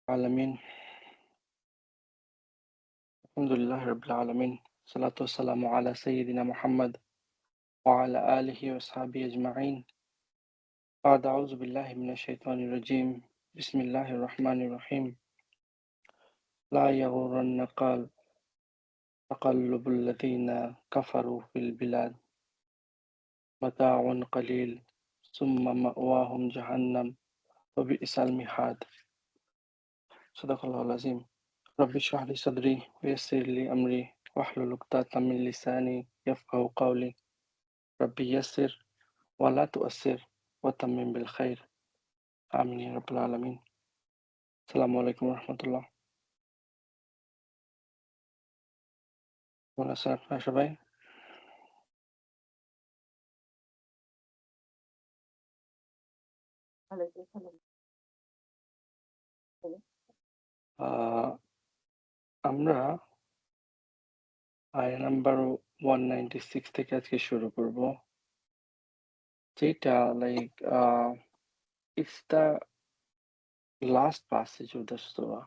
العالمين الحمد لله رب العالمين الصلاة والسلام على سيدنا محمد وعلى آله وصحبه أجمعين بعد أعوذ بالله من الشيطان الرجيم بسم الله الرحمن الرحيم لا يغرنك تقلب الذين كفروا في البلاد متاع قليل ثم مأواهم جهنم وبئس المهاد صدق الله العظيم رب اشرح لي صدري ويسر لي أمري واحلل عقدة من لساني يفقهوا قولي ربي يسر ولا تؤثر وتمم بالخير آمين يا رب العالمين السلام عليكم ورحمة الله কেমন আছেন আপনারা সবাই আমরা আয়া নাম্বার 196 থেকে আজকে শুরু করব যেটা like it's the last passage of the সূরা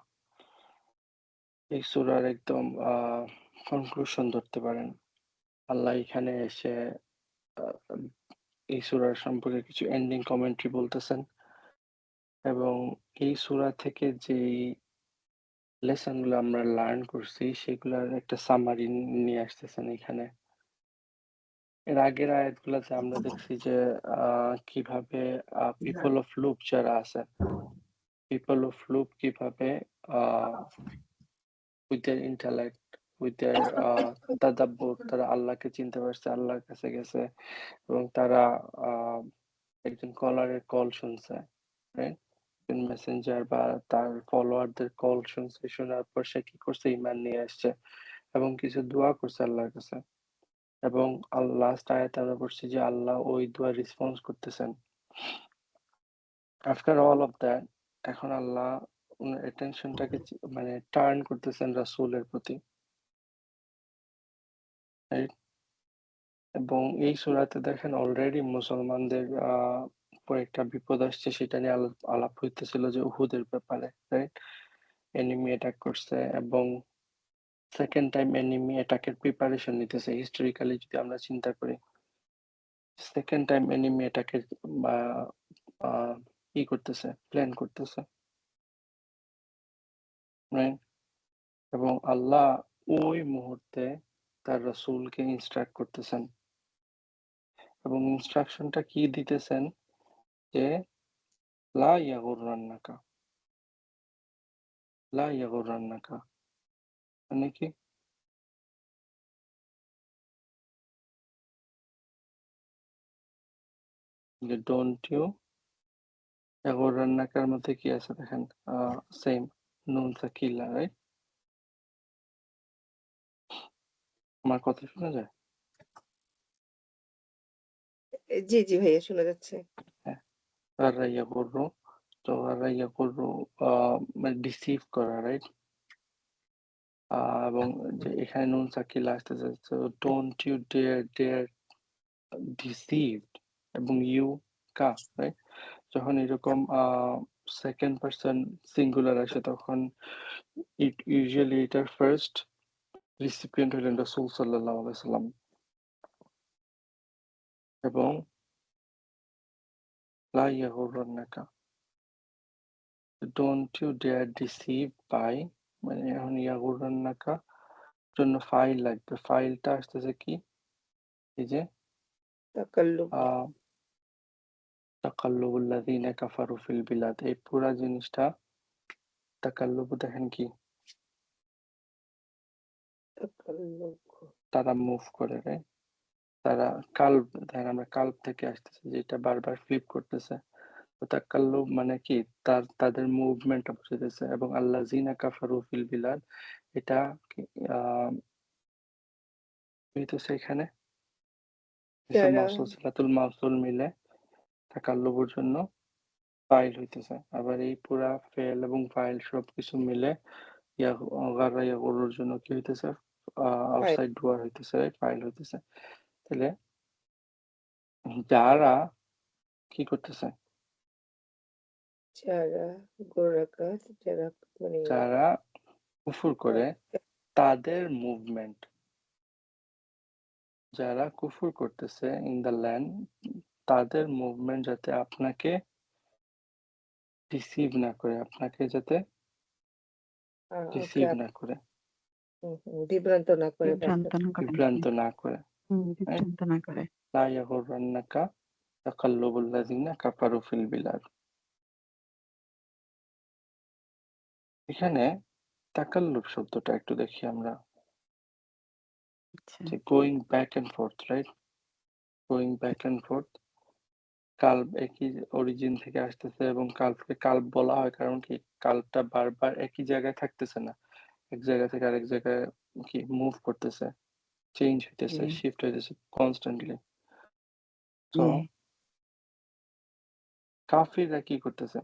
এই সূরার একদম কনক্লুশন ধরতে পারেন আল্লাহ এখানে এসে এই সূরার সম্পর্কে কিছু এন্ডিং কমেন্ট্রি বলতেছেন এবং এই সূরা থেকে যেই লেসন গুলো আমরা লার্ন করছি সেগুলোর একটা সামারি নিয়ে আসতেছেন এখানে এর আগের আয়াতগুলোতে আমরা দেখছি যে কিভাবে পিপল অফ লুপ যারা আছে পিপল অফ লুপ কিভাবে with their intellect with their তাদাব্বুর তারা আল্লাহকে চিনতে পারছে আল্লাহর কাছে গেছে এবং তারা একজন কলারের কল শুনছে রাইট মেসেঞ্জার বা তার ফলোয়ারদের কল শুনছে শোনার পর সে কি করছে ইমান নিয়ে আসছে এবং কিছু দোয়া করছে আল্লাহর কাছে এবং লাস্ট আয়াতে আমরা পড়ছি যে আল্লাহ ওই দোয়া রেসপন্স করতেছেন আফটার অল অফ দ্যাট এখন আল্লাহ ওনার অ্যাটেনশনটাকে মানে টার্ন করতেছেন রাসূলের প্রতি রাইট এবং এই সূরাতে দেখেন অলরেডি মুসলমানদের উপর একটা বিপদ আসছে সেটা নিয়ে আলাপ হইতেছিল যে উহুদের ব্যাপারে রাইট এনিমি অ্যাটাক করছে এবং সেকেন্ড টাইম এনিমি অ্যাটাকের প্রিপারেশন নিতেছে হিস্টোরিক্যালি যদি আমরা চিন্তা করি সেকেন্ড টাইম এনিমি অ্যাটাকের কি করতেছে প্ল্যান করতেছে রাইট এবং আল্লাহ ওই মুহূর্তে তার রাসূলকে ইনস্ট্রাক্ট করতেছেন এবং ইনস্ট্রাকশনটা কি দিতেছেন যে লা ইয়াগুররান্নাকা লা ইয়াগুররান্নাকা মানে কি যে ডোন্ট ইউ ইয়াগুররান্নাকার মধ্যে কি আছে দেখেন সেম নুন সাকিলা রাইট আমার কথা শোনা যায় জি জি ভাইয়া শোনা যাচ্ছে হ্যাঁ গাররা ইয়াগুররু তো গাররা ইয়াগুররু মানে ডিসিভ করা রাইট এবং যে এখানে নুন সাকিলা আসতেছে তো ডোন্ট ইউ ডেয়ার ডিসিভড এবং ইউ কা রাইট যখন এরকম সেকেন্ড পারসন সিঙ্গুলার আসে তখন ইট ইউজুয়ালি এটার ফার্স্ট রিসিপিয়েন্ট হলেন রাসূল সাল্লাল্লাহু আলাইহি সাল্লাম এবং লা ইয়াগুররান্নাকা don't you dare deceive by মানে এখন ইয়াগুররান্নাকা জন্য ফাইল লাগবে ফাইলটা আসতেছে কি এই যে তাকাল্লুব তাকাল্লুবুল্লাযীনা কাফারু ফিল বিলাদ এই পুরা জিনিসটা তাকাল্লুব দেখেন কি তাকাল্লুব তারা মুভ করে রাইট তারা কাল্ব দেখেন আমরা কাল্ব থেকে আসতেছে যেটা বারবার ফ্লিপ করতেছে তো তাকাল্লুব মানে কি তাদের মুভমেন্টটা বুঝাইতেছে এবং আল্লাযীনা কাফারু ফিল বিলাদ এটা হইতেছে এখানে যারা মাউসুল সিলাতুল মাউসুল মিলে তাকাল্লুবের জন্য ফাইল হইতেছে আবার এই পুরা ফেল এবং ফাইল সবকিছু মিলে গাররা ইয়াগুরুর জন্য কি হইতেছে ফাইল আউটসাইড ডুয়ার হইতেছে ফাইল হইতেছে তাহলে যারা কি করতেছে যারা গোরাকাত, যারা মানে যারা কুফর করে তাদের মুভমেন্ট, যারা কুফর করতেছে ইন দ্য ল্যান্ড, তাদের মুভমেন্ট যাতে আপনাকে ডিসিভ না করে, আপনাকে যাতে ওকে ডিসিভ না করে, বিভ্রান্ত না করে বিভ্রান্ত না করে। বিভ্রান্ত না করে। বিভ্রান্ত না করে। লা ইয়াগুররান্নাকা তাকাল্লুবুল লাযিনা কাফারু ফিল বিলাদ। এখানে তাকাল্লুব শব্দটা একটু দেখি আমরা, আচ্ছা। যে going back and forth, right? Going back and forth. কাল্ব একই অরিজিন থেকে আসতেছে এবং কাল্বকে কাল্ব বলা হয় কারণ কি কাল্বটা বারবার একই জায়গায় থাকতেছে না, এক জায়গা থেকে আরেক জায়গায় কি মুভ করতেছে, চেঞ্জ হইতেছে, জি। শিফট হইতেছে কনস্ট্যান্টলি। তো জি। কাফিররা কি করতেছে?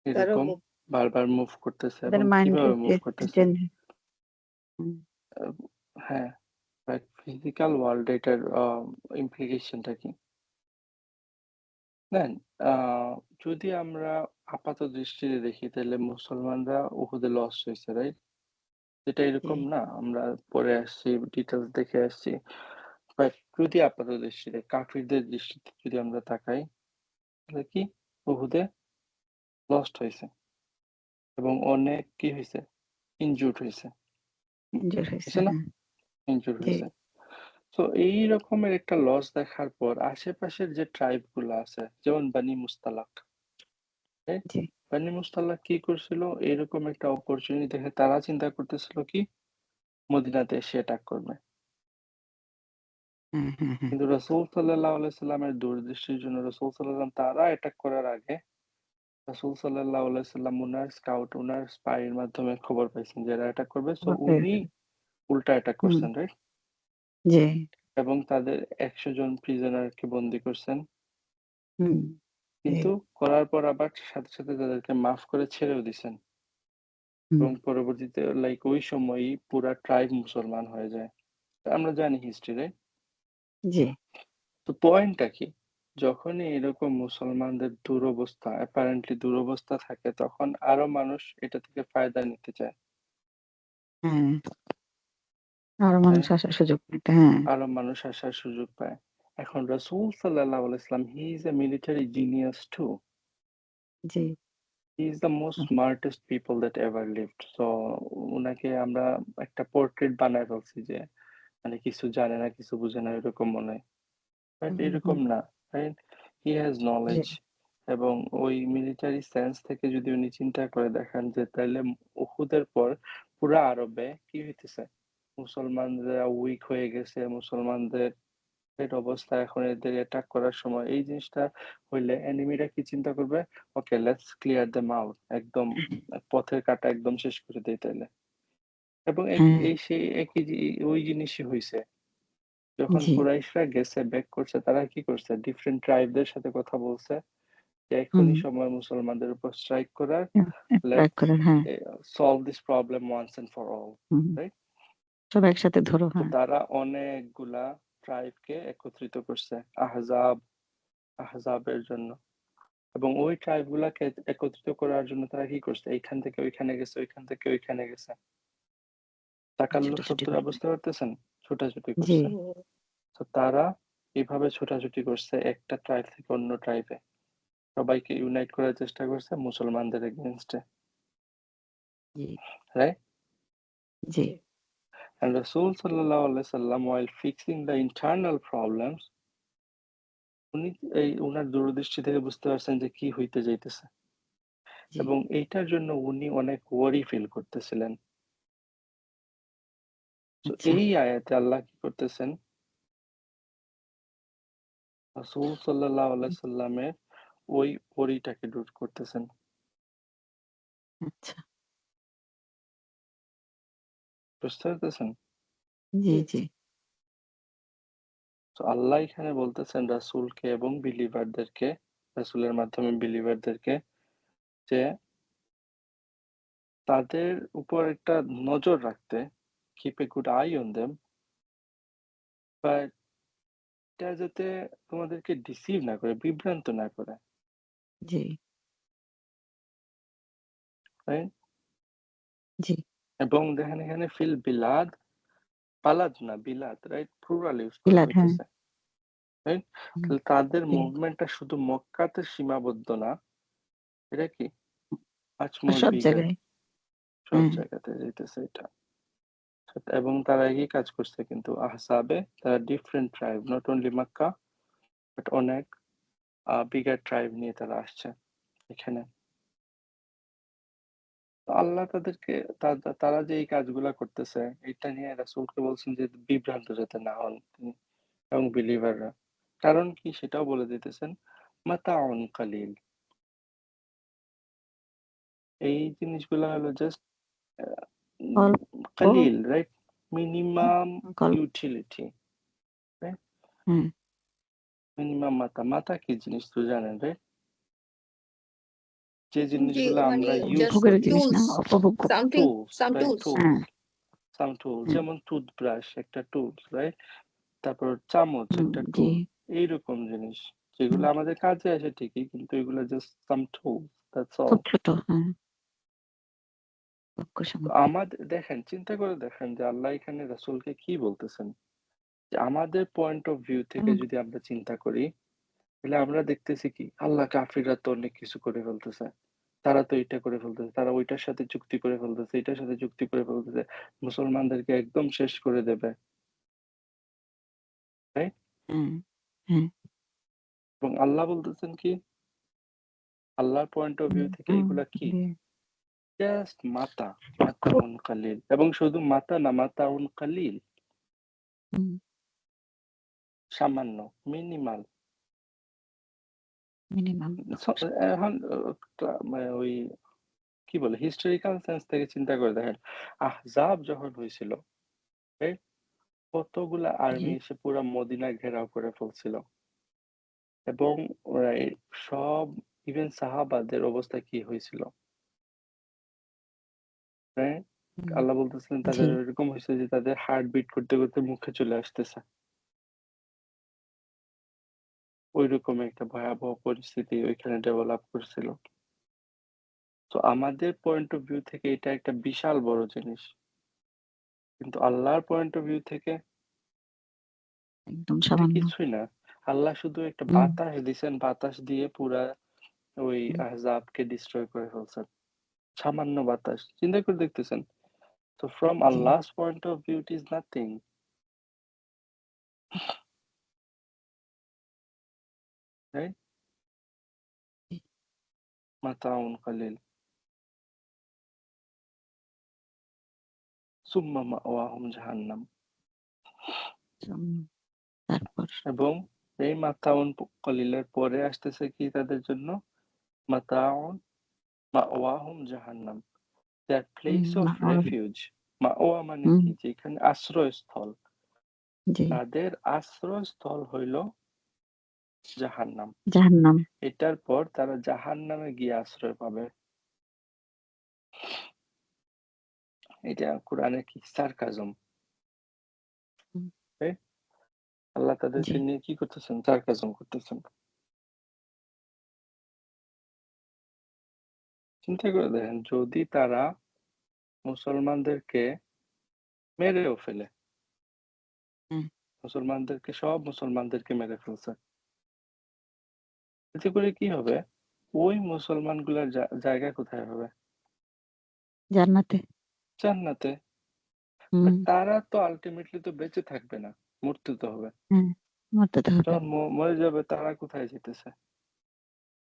তারাও এরকম বারবার মুভ করতেছে তাদের এবং মাইন্ড কিভাবে মুভ করতেছে? চেঞ্জ। হুম। হ্যাঁ, বাট ফিজিক্যাল ওয়ার্ল্ড এটার ইমপ্লিকেশনটা কি? দেন যদি আমরা আপাত দৃষ্টিতে দেখি তাহলে মুসলমানরা উহুদে লস হয়েছে, রাইট? এটা এরকম জি। না, আমরা পরে আসছি, ডিটেলস দেখে আসছি। বাট যদি আপাত দৃষ্টিতে কাফিরদের দৃষ্টিতে যদি আমরা তাকাই তাহলে কি উহুদে লস্ট হয়েছে এবং অনেক কি হয়েছে, ইনজুর্ড হয়েছে, ইনজুর হয়েছে। হয়েছে না? হ্যাঁ। ইনজুর্ড জি। হয়েছে। তো এই রকমের একটা লস দেখার পর আশেপাশের যে ট্রাইব গুলো আছে যেমন বানি মুস্তালাক, right? জি। বানি মুস্তালাক কি করছিল, এরকম একটা অপরচুনিটি দেখে তারা চিন্তা করতেছিল কি মদিনাতে এসে অ্যাটাক করবে। হ্যাঁ, হ্যাঁ, হ্যাঁ। কিন্তু রাসূল সাল্লাল্লাহু আলাইহি সাল্লামের দূরদৃষ্টির জন্য রাসূল সাল্লাল্লাহু আলাইহি সাল্লাম তারা অ্যাটাক করার আগে রাসূল সাল্লাল্লাহু আলাইহি সাল্লাম উনার স্কাউট, উনার স্পাইয়ের মাধ্যমে খবর পাইছেন যে এরা অ্যাটাক করবে। সো খবর উনি পেয়েছেন। উল্টা অ্যাটাক হুম। করছেন, রাইট? জি। এবং তাদের ১০০ জন প্রিজনারকে বন্দী করছেন। হুম। জি। কিন্তু করার পর আবার সাথে, সাথে তাদেরকে মাফ করে ছেড়েও দিছেন। হুম। এবং পরবর্তীতে লাইক ওই সময়ই পুরা ট্রাইব মুসলমান হয়ে যায়। আমরা জানি হিস্ট্রি, রাইট? জি। তো পয়েন্টটা কি? যখনই এরকম মুসলমানদের দুরবস্থা, অ্যাপারেন্টলি দুরবস্থা থাকে তখন আরো মানুষ এটা থেকে ফায়দা নিতে চায়। হ্যাঁ। আরো মানুষ হ্যাঁ? আসার সুযোগ পেতে। হ্যাঁ। আরো মানুষ আসার সুযোগ পায়। এখন রাসূল সাল্লাল্লাহু আলাইহি ওয়াসাল্লাম he is a military genius too. জি। He is the most hmm. Smartest people that ever lived. So উনাকে আমরা একটা পোর্ট্রেট বানায় ফেলছি যে মানে কিছু জানে না, কিছু বুঝে না এরকম মনে হয়। বাট হুম, এরকম হুম। না, right? He has G. Knowledge এবং ওই মিলিটারি সেন্স থেকে যদি উনি চিন্তা করে দেখান যে তাইলে উহুদের পর পুরা আরবে কি হইতেছে? মুসলমানরা উইক হয়ে গেছে, মুসলমানদের এর অবস্থা এখন এদের অ্যাটাক করার সময় এই জিনিসটা হইলে এনিমিরা কি চিন্তা করবে? Okay let's clear them out. একদম পথের কাঁটা একদম শেষ করে দেই তাইলে। এবং হ্যাঁ। এই সেই একই ওই জিনিসই হইছে। যখন জি। কুরাইশরা গেছে, ব্যাক করছে, তারা কি করছে? ডিফারেন্ট ট্রাইবদের সাথে কথা বলছে যে, হুম। এখনই সময় মুসলমানদের উপর স্ট্রাইক করার। ট্রাই লেটস করেন। হ্যাঁ। Solve this problem once and for all. Hmm. Right? সব একসাথে ধরো। তো হ্যাঁ। তারা অনেকগুলা ট্রাইবকে একত্রিত করছে আহজাবের জন্য। এবং ওই ট্রাইব গুলাকে একত্রিত করার জন্য তারা কি করছে? এইখান থেকে ওইখানে গেছে, ওইখান থেকে ওইখানে গেছে। তাকাল্লুব ছুটাছুটি শব্দটা করছে। বুঝতে পারতেছেন? ছোটাছুটি জি। করছে। তো তারা এভাবে ছোটাছুটি করছে একটা ট্রাইব থেকে অন্য ট্রাইবে। সবাইকে ইউনাইট করার চেষ্টা করছে মুসলমানদের এগেইনস্টে। জি। রাইট? জি। And Rasul sallallahu alaihi wasallam while fixing the internal problems উনি এই উনার দূরদৃষ্টি থেকে বুঝতে পারছেন যে কি হইতে যাইতেছে। জি। এবং এইটার জন্য উনি অনেক ওয়ারি ফিল করতেছিলেন। তো আচ্ছা। এই আয়াতে আল্লাহ কি করতেছেন? রাসূল সাল্লাল্লাহু আলাইহি সাল্লামের ওই ওয়ারিটাকে দূর করতেছেন। আচ্ছা। বুঝতে পারতেছেন? জি, জি। তো আল্লাহ এখানে বলতেছেন রাসূলকে এবং বিলিভারদেরকে, রাসূলের মাধ্যমে বিলিভারদেরকে যে তাদের উপর একটা নজর রাখতে, keep a good eye on them, but এটা যাতে তোমাদেরকে ডিসিভ না করে, বিভ্রান্ত না করে। জি, রাইট? জি। এবং দেখেন এখানে ফিল বিলাদ, বালাদ না বিলাদ, রাইট? প্লুরাল ইউজ করা বিলাত, হ্যাঁ। হইতেছে, রাইট? হুম, তাহলে তাদের জি। মুভমেন্টটা শুধু মক্কাতে সীমাবদ্ধ না, এটা কি মাচ মোর সব বিগার, জায়গায়। সব হ্যাঁ, জায়গাতে যাইতেছে এটা। এবং তারা একই কাজ করছে কিন্তু আহসাবে, তারা different tribe, not only Mecca but অনেক বিগার ট্রাইব নিয়ে তারা আসছে এখানে। তো আল্লাহ তাদেরকে তারা যে এই কাজগুলা করতেছে এটা নিয়ে রাসূলকে বলছেন যে বিভ্রান্ত যাতে না হন তিনি এবং বিলিভাররা। কারণ কি সেটাও বলে দিতেছেন, মাতাউন কালিল। এই জিনিসগুলা হলো জাস্ট অল্প কালিল, রাইট? মিনিমাম গল্প। Utility, right? হুম, মিনিমাম মাতা। মাতা কি জিনিস তো জানেন, রাইট? যে জি, জিনিসগুলো মানে আমরা ইউজ জাস্ট ভোগের করি, জিনিস না, টুলস, অপভোগ্য। সামথিং, টুলস, সাম রাইট? টুলস। হ্যাঁ, টুলস, সাম টুলস, হ্যাঁ। যেমন টুথব্রাশ একটা টুল, রাইট? তারপর চামচ একটা জি। টুল। এইরকম জিনিস যেগুলো হুম, আমাদের কাজে আসে ঠিকই, কিন্তু এগুলো just some tools, that's all. খুব ছোট। হ্যাঁ, বাক্য তো সামগ্রী। আমাদের দেখেন, চিন্তা করে দেখেন যে আল্লাহ এখানে রাসূলকে কি বলতেছেন, যে আমাদের পয়েন্ট অফ ভিউ থেকে হুম, যদি আমরা চিন্তা করি, তাহলে আমরা দেখতেছি কি আল্লাহ কাফিররা তো অনেক কিছু করে ফেলতেছে, তারা তো এটা করে ফেলতেছে, তারা ওইটার সাথে চুক্তি করে ফেলতেছে, এটার সাথে চুক্তি করে ফেলতেছে, মুসলমানদেরকে একদম শেষ করে দেবে, রাইট? হ্যাঁ, হ্যাঁ। এবং আল্লাহ বলতেছেন কি, আল্লাহর পয়েন্ট অফ ভিউ থেকে হুম, এগুলা কি, জি। জাস্ট মাতাউন কালিল। এবং শুধু মাতা না, মাতাউন কালিল, হুম, সামান্য, মিনিমাল। মিনিমাম। এখন মানে ওই কি বলে হিস্টোরিক্যাল সেন্স থেকে চিন্তা করে দেখেন, আহজাব যখন হয়েছিল, right? কতগুলা জি, আর্মি এসে পুরো মদিনা ঘেরাও করে ফেলছিল, এবং ওরা সব ইভেন সাহাবাদের অবস্থা কি হয়েছিল, right? হুম, আল্লাহ বলতেছিলেন জি। তাদের এরকম হয়েছে যে তাদের হার্ট বিট করতে করতে মুখে চলে আসতেছে, ওইরকম একটা ভয়াবহ পরিস্থিতি ওইখানে ডেভেলপ করছিল। তো আমাদের পয়েন্ট অফ ভিউ থেকে এটা একটা বিশাল বড় জিনিস, কিন্তু আল্লাহর পয়েন্ট অফ ভিউ থেকে একদম এটা সামান্য। কিছুই না। আল্লাহ শুধু একটা হুম, বাতাস দিছেন, বাতাস দিয়ে পুরা ওই হুম, আহজাবকে ডিস্ট্রয় করে ফেলছেন। সামান্য বাতাস। চিন্তা করে দেখতেছেন। তো from G, Allah's point of view it is nothing, right? জি। মাতাউন কালিল সুম্মা মাওয়াহুম জাহান্নাম। হুম, তারপর এবং এই মাতাউন কালিলের পরে আসতেছে কি তাদের জন্য? মাতাউন মাওয়াহুম জাহান্নাম। Their place of R refuge. মাওয়া মানে হুম, কি? যেখানে আশ্রয়স্থল। জি, তাদের আশ্রয়স্থল হইল জাহান্নাম। জাহান্নাম। এটার পর তারা জাহান্নামে গিয়ে আশ্রয় পাবে। এটা কোরআনের কি সার্কাজম, হুম, রাইট? আল্লাহ জি, তাদেরকে নিয়ে কি করতেছেন? সার্কাজম করতেছেন। চিন্তা করে দেখেন, যদি তারা মুসলমানদেরকে মেরেও ফেলে, হ্যাঁ, সব মুসলমানদেরকে মেরে ফেলছে, এতে করে কি হবে? ওই মুসলমানগুলার জায়গা কোথায় হবে? জান্নাতে। জান্নাতে। হুম, বাট তারা তো আলটিমেটলি তো বেঁচে থাকবে না, মরতে তো হবে। হ্যাঁ, মরতে তো হবে। যখন মরে যাবে তারা কোথায় যেতেছে?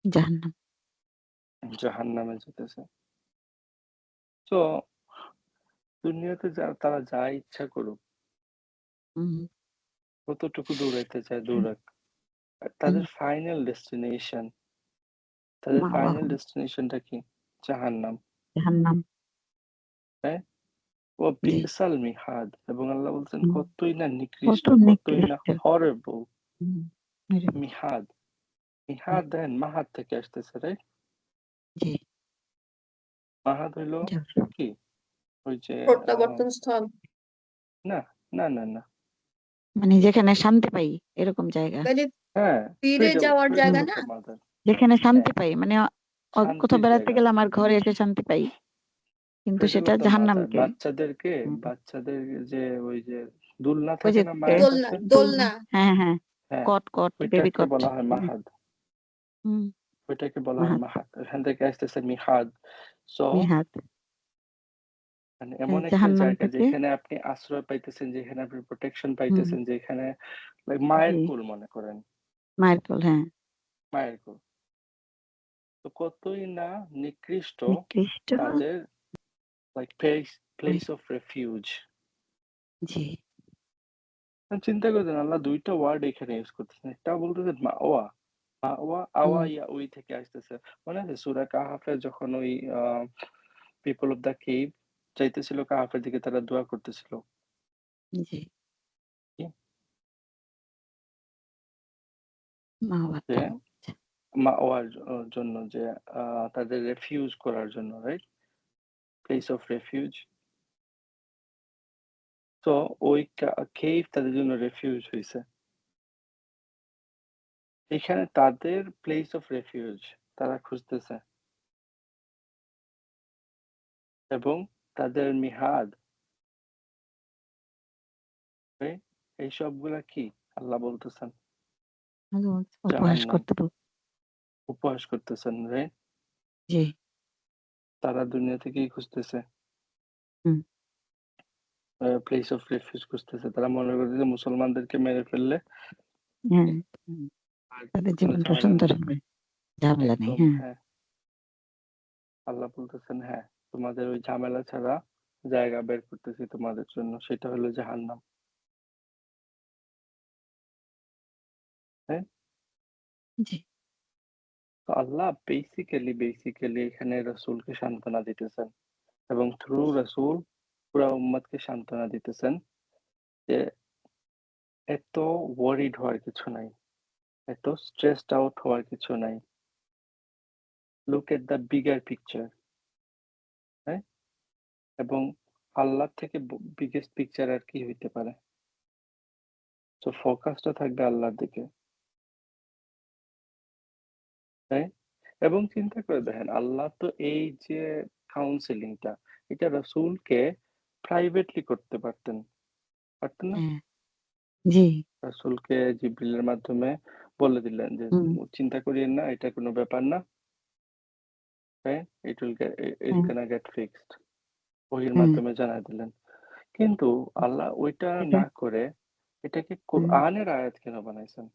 জাহান্নাম। জাহান্নামে যেতেছে। তো দুনিয়াতে তারা যা ইচ্ছা করুক, হুম, কতটুকু দৌড়াইতে চায় হুম, দৌড়াক, হুম, তাদের ফাইনাল মাওয়াহুম ডেস্টিনেশনটা কি? জাহান্নাম, জাহান্নাম। হ্যাঁ? ও জি, বি'সাল মিহাদ, এবং আল্লাহ বলছেন হুম, কতই না কত নিকৃষ্ট, কতই না নিকৃষ্ট। হরেবল। হুম, মেরে মিহাদ, হুম, মিহাদ দেখেন মাহাদ থেকে আসতেছে, রাইট? জি, মাহাদ হইলো যাও। কি? ওই যে প্রত্যাবর্তন স্থল। না, না, না, না। মানে যেখানে শান্তি পাই এরকম জায়গা। মানে হ্যাঁ, ফিরে ফ্রিডম, যাওয়ার ফ্রিডম হুম, জায়গা না? From other. যেখানে হ্যাঁ, শান্তি পাই। মানে কোথাও শান্তির বেড়াতে জায়গা। গেলে আমার ঘরে এসে শান্তি পাই। কিন্তু এটা হলো সেটা তো জাহান্নামকে। বাচ্চাদের যে ওই যে দুলনা ওই থাকে যে না মায়ের দোলনা কাছে? দোলনা হ্যাঁ, হ্যাঁ। হ্যাঁ, কট, বেবি ওইটাকে কট। বলা হয় হুম, মাহাদ। হুম। ওইটাকে বলা হয় মাহাত, মাহাদ। এখান থেকে আসতেছে মিহাদ। সো মিহাদ। মানে এমন একটা হুম, জাহান্নাম জায়গা থেকে যেখানে আপনি আশ্রয় পাইতেছেন, যেখানে আপনি প্রোটেকশন হুম, পাইতেছেন, যেখানে লাইক জি। মায়ের কোল মনে করেন। মায়ের কোল, হ্যাঁ। মায়ের কোল। তো কতই না নিকৃষ্ট নিকৃষ্ট তাদের লাইক প্লেস ওই প্লেস অফ রেফিউজ। জি। চিন্তা করতেন আল্লাহ ২ টা ওয়ার্ড এখানে ইউজ করতেছেন। একটা বলতেছেন মাওয়া। মাওয়া, আওয়া হুম, ইয়া ওই থেকে আসতেছে। মনে আছে সূরা কাহাফে যখন ওই পিপল অফ দ্য কেভ যাইতেছিল কাহাফের দিকে তারা দোয়া করতেছিল। জি। কি? যে মাওয়াটা। মাওয়ার জন্য যে তাদের রেফিউজ করার জন্য, রাইট? Place of refuge. তো ওই কেভ তাদের জন্য রেফিউজ হইছে। এখানে তাদের প্লেস অফ রেফিউজ তারা খুঁজতেছে এবং তাদের মিহাদ, রাইট? এই সবগুলা কি? আল্লাহ বলতেছেন উপহাস জাহান্নাম। করতে উপহাস করতেছেন, রাইট? জি। তারা দুনিয়াতে কি খুঁজতেছে? হুম, প্লেস অফ রেফিউজ খুঁজতেছে। তারা মনে করতেছে মুসলমানদেরকে মেরে ফেললে হ্যাঁ। হুম, আর তাদের কোনো জীবনটা ঝামেলা সুন্দর নেই। হবে। ঝামেলা নেই। একদম হ্যাঁ। হ্যাঁ। আল্লাহ বলতেছেন হ্যাঁ, তোমাদের ওই ঝামেলা ছাড়া জায়গা বের করতেছি তোমাদের জন্য। সেটা হলো জাহান্নাম। হ্যাঁ? জি। তো আল্লাহ বেসিক্যালি এখানে রাসূলকে সান্ত্বনা দিতেছেন এবং থ্রু রাসূল পুরা উম্মতকে সান্ত্বনা দিতেছেন যে এত ওয়ারিড হওয়ার কিছু নাই। এত স্ট্রেসড আউট হওয়ার কিছু নাই। Look at the bigger picture, হ্যাঁ? এবং আল্লাহর থেকে বিগেস্ট পিকচার আর কি হইতে পারে? সো ফোকাসটা থাকবে আল্লাহর দিকে, তাই? এবং চিন্তা করে দেখেন আল্লাহ তো এই যে কাউন্সেলিংটা এটা রাসূলকে প্রাইভেটলি করতে পারতেন। পারতেন না? হ্যাঁ। জি। রাসূলকে জিবরিলের মাধ্যমে বলে দিলেন যে হুম, চিন্তা করিয়েন না, এটা কোনো ব্যাপার না। হ্যাঁ? ইট হ্যাঁ, gonna get fixed. ওহীর হ্যাঁ। মাধ্যমে জানায় দিলেন। কিন্তু আল্লাহ ওইটা এটা না করে এটাকে হুম, কোরআনের আয়াত কেন বানাইছেন?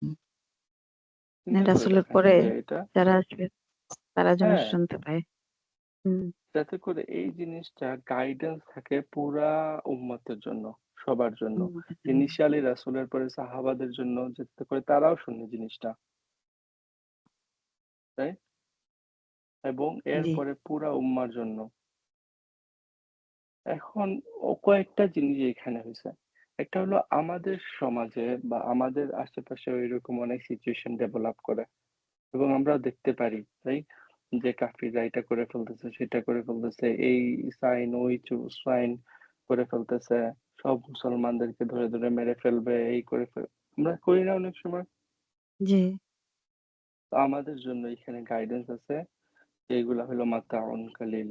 হুম। চিন্তা করে রাসূলের দেখেন পরে যে এটা যারা আসবে তারা যেন হ্যাঁ, শুনতে পায়। হুম, যাতে করে এই জিনিসটা গাইডেন্স থাকে পুরা উম্মতের জন্য, সবার জন্য। উন্মতের জন্য। ইনিশিয়ালি রাসূলের পরে সাহাবাদের জন্য যাতে করে তারাও শুনে জিনিসটা, তাই? এবং জি। এরপরে পুরা উম্মার জন্য। এখন কয়েকটা জিনিস এখানে হইছে। একটা হলো আমাদের সমাজে বা আমাদের আশেপাশে ঐরকম অনেক সিচুয়েশন ডেভেলপ করে এবং আমরা দেখতে পারি, তাই? যে কাফিররা এটা করে ফেলতেছে, সেটা করে ফেলতেছে, এই সাইন ওই সাইন করে ফেলতেছে, সব মুসলমানদেরকে ধরে ধরে মেরে ফেলবে, এই করে আমরা করি না অনেক সময়? জি। তো আমাদের জন্য এখানে গাইডেন্স আছে যে এগুলা হলো মাতাউন কালিল।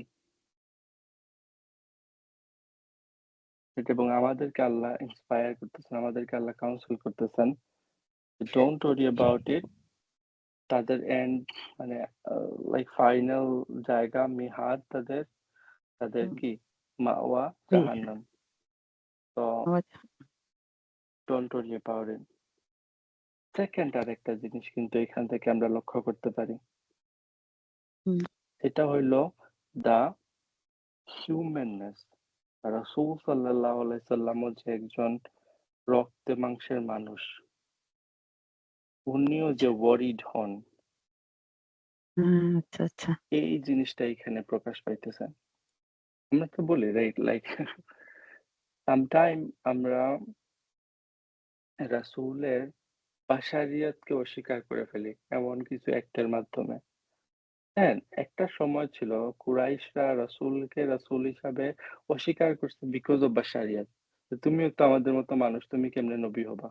এবং আমাদেরকে আল্লাহ ইন্সপায়ার করতেছেন, আমাদেরকে আল্লাহ কাউন্সিল করতেছেন, ডোন্ট ওয়ারি অ্যাবাউট ইট। তাদের এন্ড মানে লাইক ফাইনাল জায়গা মিহাদ তাদের, তাদের হুম, কি মাওয়া প্লিজ। জাহান্নাম। তো আচ্ছা। Don't worry about it. Second আরেকটা জিনিস কিন্তু এখান থেকে আমরা লক্ষ্য করতে পারি, হুম, সেটা হইলো দা হিউম্যাননেস। রাসূল সাল্লাল্লাহু আলাইহি সাল্লামও যে একজন রক্তে মাংসের মানুষ, উনিও আচ্ছা। যে ওয়ারিড হন, আচ্ছা, আচ্ছা। এই জিনিসটা এখানে প্রকাশ পাইতেছে। আমরা তো বলি রাইট লাইক সামটাইম আমরা রাসূলের বাশারিয়াতকে অস্বীকার করে ফেলি এমন কিছু অ্যাক্টের মাধ্যমে। হ্যাঁ, একটা সময় ছিল কুরাইশরা রাসূলকে রাসূল হিসাবে অস্বীকার করছে বিকজ অফ বাশারিয়াত। তুমিও তো আমাদের মতো মানুষ, তুমি কেমনে নবী হবা?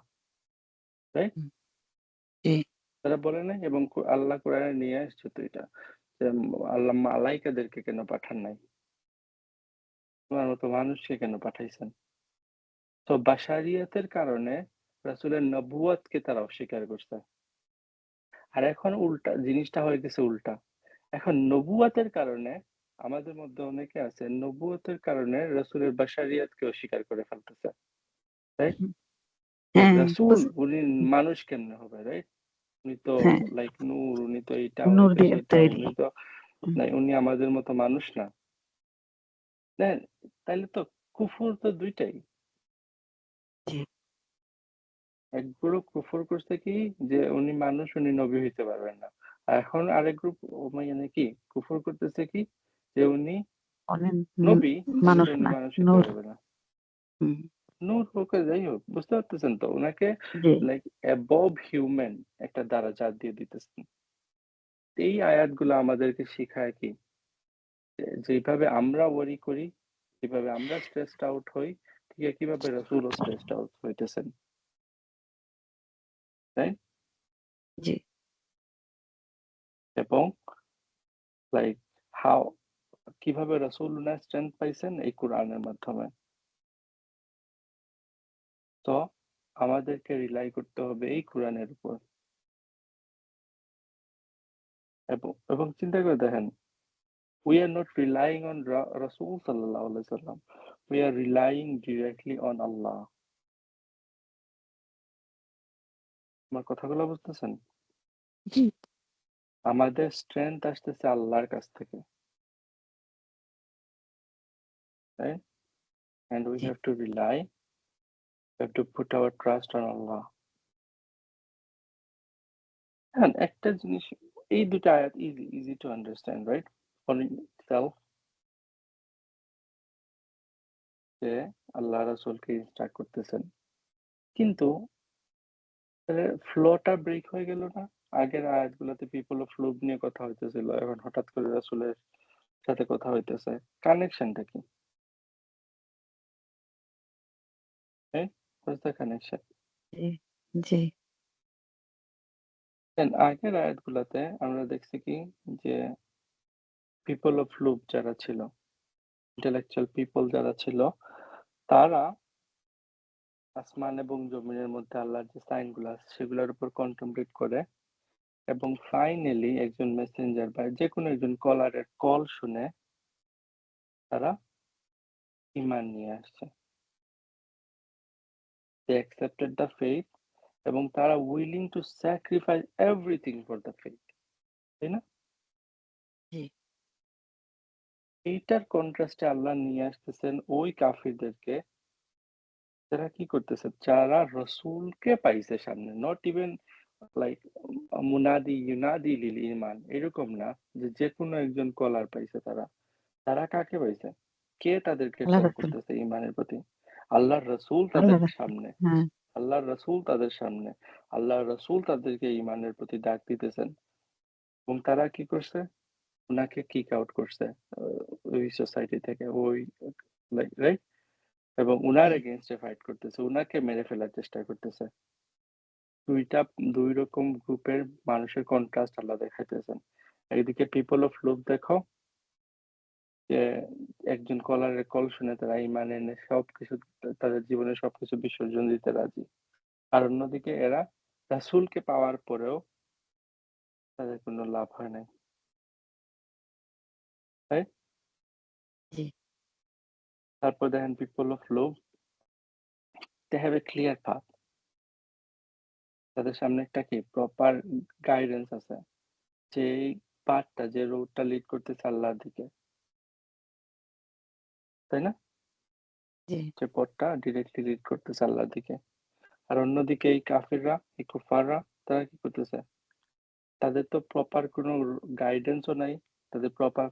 রাইট? হুম, জি। তারা বলে নাই? এবং আল্লাহ কোরআনে নিয়ে আসছে তো এটা। যে আল্লাহ মালাইকাদেরকে কেন পাঠান নাই? তোমার মতো মানুষকে কেন পাঠাইছেন? তো বাশারিয়াতের কারণে রাসূলের নবুয়তকে তারা অস্বীকার করছে। আর এখন উল্টা জিনিসটা হয়ে গেছে উল্টা। এখন নবুয়তের কারণে আমাদের মধ্যে অনেকে আছে নবুয়তের কারণে রাসূলের বাশারিয়াতকে অস্বীকার করে ফেলতেছে। রাইট? হুম, লাইক হ্যাঁ, রাসূল বুঝ উনি মানুষ কেমনে হবে, রাইট? উনি তো হ্যাঁ, লাইক নূর, উনি তো এইটা, উনি নূর তো দিয়ে সেটা, তৈরি। উনি তো হুম, উনি আমাদের মতো মানুষ না। দেখেন, তাইলে তো কুফর তো ২ টাই। জি, এক গ্রুপ কুফর করছে কি যে উনি মানুষ, উনি নবী হইতে পারবেন না। আর এখন আরেক গ্রুপ মানে কি কুফর করতেছে কি যে উনি অনেক নবী কিন্তু মানুষ উনি না, মানুষ হইতে নূর। পারবে না। হুম, নূর হোক আর যাই হোক, বুঝতে পারতেছেন তো? উনাকে জি, লাইক অ্যাবভ হিউম্যান একটা দারাজাত দিয়ে দিতেছেন। এই আয়াতগুলো আমাদেরকে শিখায় কি যেইভাবে আমরা ওয়ারি করি, যেভাবে আমরা স্ট্রেসড আউট হই, ঠিক একইভাবে রাসূলও স্ট্রেসড আউট হইতেছেন। তাই? জি, এবং লাইক হাউ কিভাবে রাসূল উনার স্ট্রেংথ পাইছেন এই কোরআনের মাধ্যমে। তো আমাদেরকে রিলাই করতে হবে এই কোরআনের উপর। এবং চিন্তা করে দেখেন, we are not relying on Rasul sallallahu alaihi wasallam. We are relying directly on Allah. আমার কথাগুলো বুঝতেছেন? জি, আমাদের স্ট্রেংথ আসতেছে আল্লাহর কাছ থেকে। Right? And we G, have to rely, we have to put our trust on Allah. হ্যাঁ, একটা জিনিস এই ২ টা আয়াত easy to understand, right? For itself যে আল্লাহ রাসূলকে ইনস্ট্রাক্ট করতেছেন। কিন্তু ফ্লোটা ব্রেক হয়ে গেল না? আগের আয়াতগুলোতে পিপল অফ লুট নিয়ে কথা হইতেছিল। এখন হঠাৎ করে রাসূলের সাথে কথা হইতেছে। কানেকশনটা কি? রাইট? What's the connection? জি, জি, দেন আগের আয়াতগুলাতে আমরা দেখছি কি যে পিপল অফ লুট যারা ছিল, ইন্টেলেকচুয়াল পিপল যারা ছিল, তারা আসমান এবং জমিনের মধ্যে আল্লাহর যে সাইন গুলো আছে সেগুলোর উপর কন্টেমপ্লেট করে এবং ফাইনালি একজন মেসেঞ্জার বা যেকোনো একজন কলারের কল শুনে তারা ঈমান নিয়ে আসছে। They accepted the faith এবং তারা willing to sacrifice everything for the faith. তাই না? জি, এইটার কন্ট্রাস্টে আল্লাহ নিয়ে আসতেছেন ওই কাফিরদেরকে যারা কি করতেছে? যারা রসূলকে পাইছে সামনে। নট ইভেন লাইক মুনাদি ইউনাদি লিল ঈমান এরকম না যে যেকোনো একজন কলার পাইছে তারা। তারা কাকে পাইছে? কে তাদেরকে আল্লাহ কল রাসূল, করতেছে ঈমানের প্রতি? আল্লাহর রাসূল আল্লাহ তাদের রাসূল। সামনে। হ্যাঁ, আল্লাহর রাসূল তাদের সামনে। আল্লাহর রাসূল তাদেরকে ঈমানের প্রতি ডাক দিতেছেন। এবং তারা কি করছে? উনাকে কিক আউট করছে ওই সোসাইটি থেকে ওই লাইক রাইট? এবং উনার জি, এগেইনস্ট এ ফাইট করতেছে। উনাকে মেরে ফেলার চেষ্টা করতেছে। ২ টা ২ রকম গ্রুপের মানুষের কন্ট্রাস্ট আল্লাহ দেখাইতেছেন। একদিকে পিপল অফ লুট দেখো যে একজন কলারের কল শুনে তারা ঈমান এনে সবকিছু তাদের জীবনের সবকিছু বিসর্জন দিতে রাজি। আর অন্যদিকে এরা রাসূলকে পাওয়ার পরেও তাদের কোনো লাভ হয় নাই। রাইট? জি, তারপর দেখেন পিপল অফ লুট they have a clear path. তাদের সামনে একটা কি প্রপার গাইডেন্স আছে। যে এই পাথটা যে রোডটা লিড করতেছে আল্লাহর দিকে। তাই না? জি, যে পথটা ডিরেক্টলি লিড করতেছে আল্লাহর দিকে। আর অন্যদিকে এই কাফিররা, এই কুফাররা তারা কি করতেছে? তাদের তো প্রপার কোনো গাইডেন্সও নাই। তাদের প্রপার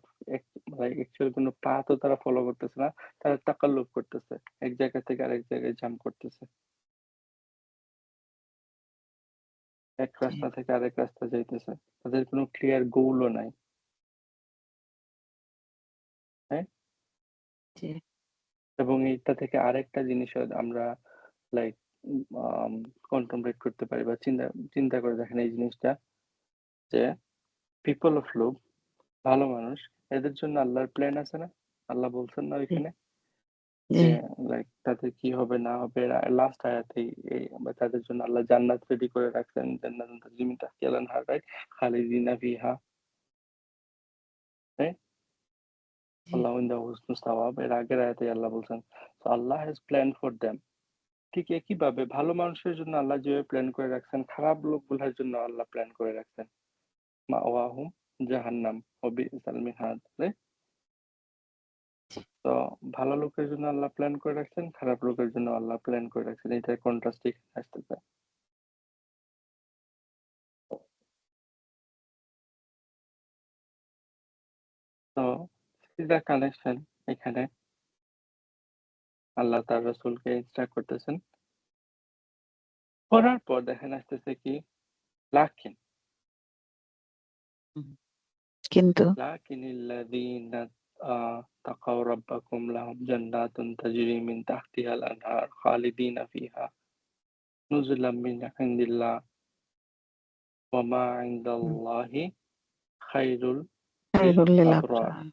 অ্যাকচুয়াল কোনো পাথও তারা ফলো করতেছে না। তারা তাকাল্লুব করতেছে। এক জায়গা থেকে আরেক জায়গায় জাম্প করতেছে। এক জি, রাস্তা থেকে আরেক রাস্তায় যাইতেছে। তাদের কোনো ক্লিয়ার গোলও নাই। হ্যাঁ? জি, এবং এইটা থেকে আরেকটা জিনিসও আমরা লাইক কন্টেমপ্লেট করতে পারি বা চিন্তা করে দেখেন এই জিনিসটা যে পিপল অফ লুপ ভালো মানুষ এদের জন্য আল্লাহর প্ল্যান আছে না? আল্লাহ বলছেন না জি ওইখানে জি যে লাইক তাদের কি হবে না হবে লাস্ট আয়াতেই তাদের জন্য আল্লাহ জান্নাত রেডি করে রাখছেন জান্নাতুন তাজরি মিন তাহতিহাল আনহার রাইট খালিদিনা ফিহা রাইট জি আল্লাহ ইনদা হুসনুস সাওয়াব এর আগের আয়াতে আল্লাহ বলছেন so Allah has plan for them ঠিক একইভাবে ভালো মানুষের জন্য আল্লাহ যেভাবে প্ল্যান করে রাখছেন খারাপ লোকগুলোর জন্য আল্লাহ প্ল্যান করে রাখছেন মাওয়াহুম জাহান্নাম ওয়া বিসাল মিহাদ রাইট তো ভালো লোকের জন্য আল্লাহ প্ল্যান করে রাখছেন খারাপ লোকের জন্য আল্লাহ প্ল্যান করে রাখছেন এটার কন্ট্রাস্ট এখানে আসতেছে তো সিজা কানেকশন এখানে আল্লাহ তার রাসূলকে ইনস্ট্রাক্ট করতেছেন করার পর দেখেন আসতেছে কি লাকিন হুম। কিন্তু লাকিনিল্লাযীনা তাকাউ রাব্বাকুম লাহুম জান্নাতুন তাজরি মিন তাহতিহাল আনহার খালিদিনা ফিহা নুজুলাম মিন ইনদিল্লাহ ওয়া মা ইনদাল্লাহি খায়রুল লিল খায়রুল লিল আবরার আবরার।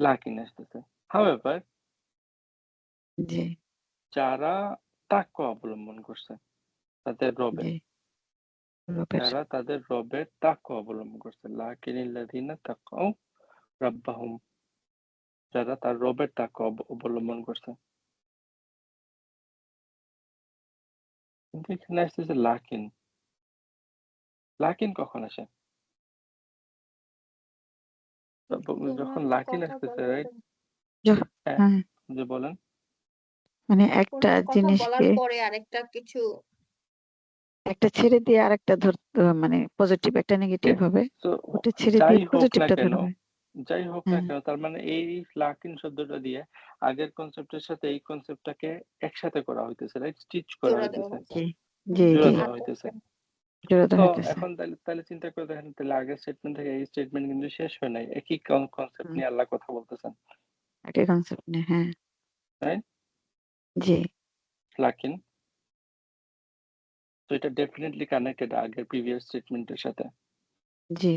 লাকিন আসতেছে হাউএভার জি যারা তাকওয়া অবলম্বন করছে তাদের রবের জি রবের যারা তাদের রবের তাকওয়া অবলম্বন করছে লাকিনিল্লাযীনা তাকাউ রাব্বাহুম যারা তার রবের তাকওয়া অবলম্বন করছে কিন্তু এখানে আসতেছে লাকিন লাকিন কখন আসে যখন কোনো একটা লাকিন কথা আসতেছে বলার রাইট পরে হ্যাঁ হ্যাঁ যে বলেন মানে কোনো একটা একটা কথা বলার জিনিসকে পরে আরেকটা কিছু একটা ছেড়ে দিয়ে আরেকটা মানে পজিটিভ একটা নেগেটিভ হবে তো ওটা ছেড়ে যাই দিয়ে হোক না পজিটিভটা কেন ধরবে। হ্যাঁ তার মানে এই লাকিন শব্দটা দিয়ে আগের কনসেপ্টের সাথে এই কনসেপ্টটাকে একসাথে করা হইতেছে রাইট স্টিচ করা জোড়া দেওয়া হইতেছে হচ্ছে। জি জি জোড়া জি দেওয়া হইতেছে জোড়া তো দেওয়া হইতেছে। এখন তাহলে চিন্তা করে দেখেন তাহলে আগের স্টেটমেন্ট থেকে এই স্টেটমেন্ট কিন্তু শেষ হয় নাই একই কনসেপ্ট হুম, নিয়ে আল্লাহ কথা বলতেছেন একই কনসেপ্ট নিয়ে হ্যাঁ রাইট জি লাকিন তো এটা ডেফিনেটলি কানেক্টেড আগের প্রিভিয়াস স্টেটমেন্টের সাথে জি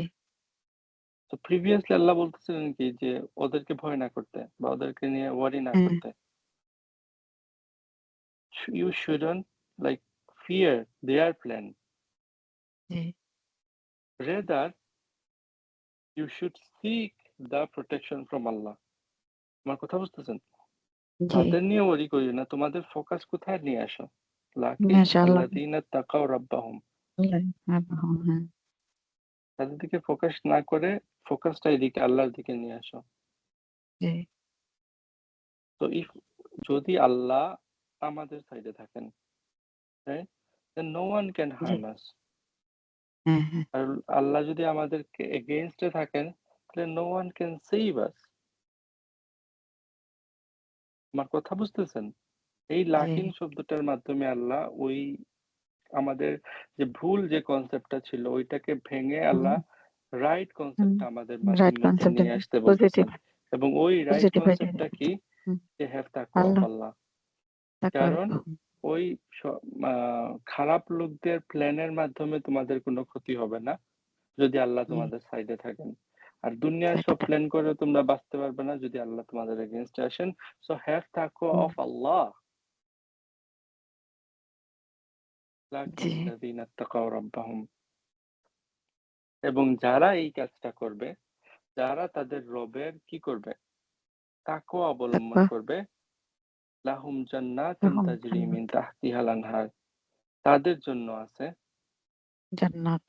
তো প্রিভিয়াসলি আল্লাহ বলতেছিলেন কি যে ওদেরকে ভয় না করতে বা ওদেরকে নিয়ে ওয়ারি না হ্যাঁ করতে you shouldn't like fear their plan G rather you should seek the protection from Allah আমার কথা বুঝতেছেন জি তাদের নিয়ে ওয়ারি করিও না তোমাদের ফোকাস কোথায় নিয়ে আসো লাকিন মাশাআল্লাহ আল্লাযীনা তাকাউ রাব্বাহুম হ্যাঁ হ্যাঁ তাদের দিকে ফোকাস না করে ফোকাসটা এদিকে আল্লাহর দিকে নিয়ে আসো জি তো যদি আল্লাহ আমাদের সাইডে থাকেন right then no one can G harm us হ্যাঁ হ্যাঁ আর আল্লাহ যদি আমাদেরকে এগেইনস্টে থাকেন তাহলে no one can save us আমার কথা বুঝতেছেন এই জি লাকিন শব্দটার মাধ্যমে আল্লাহ ওই আমাদের যে ভুল যে কনসেপ্টটা ছিল ওইটাকে ভেঙে আল্লাহ রাইট কনসেপ্টটা আমাদের রাইট মধ্যে কনসেপ্ট নিয়ে আসতে পজিটিভ বলতেছেন এবং ওই রাইট পজিটিভ আইডিয়া কনসেপ্টটা কি হুম, যে হ্যাভ তাকওয়া অফ আল্লাহ আল্লাহ তাকওয়ার কারণ ওই খারাপ লোকদের প্ল্যানের মাধ্যমে তোমাদের কোনো ক্ষতি হবে না যদি আল্লাহ তোমাদের সাইডে থাকেন আর দুনিয়ার সব প্ল্যান করে তোমরা বাঁচতে পারবে না যদি আল্লাহ তোমাদের এগেইনস্টে আসেন সো হ্যাভ তাকওয়া অফ আল্লাহ জি লাকিন্নাযীনা তাকাউ রাব্বাহুম এবং যারা এই কাজটা করবে যারা তাদের রবের কি করবে তাকওয়া অবলম্বন তাকওয়া করবে লাহুম জান্নাতুন লাহুম তাজরি মিন জান্নাত তাহতিহাল আনহার তাদের জন্য আছে জান্নাত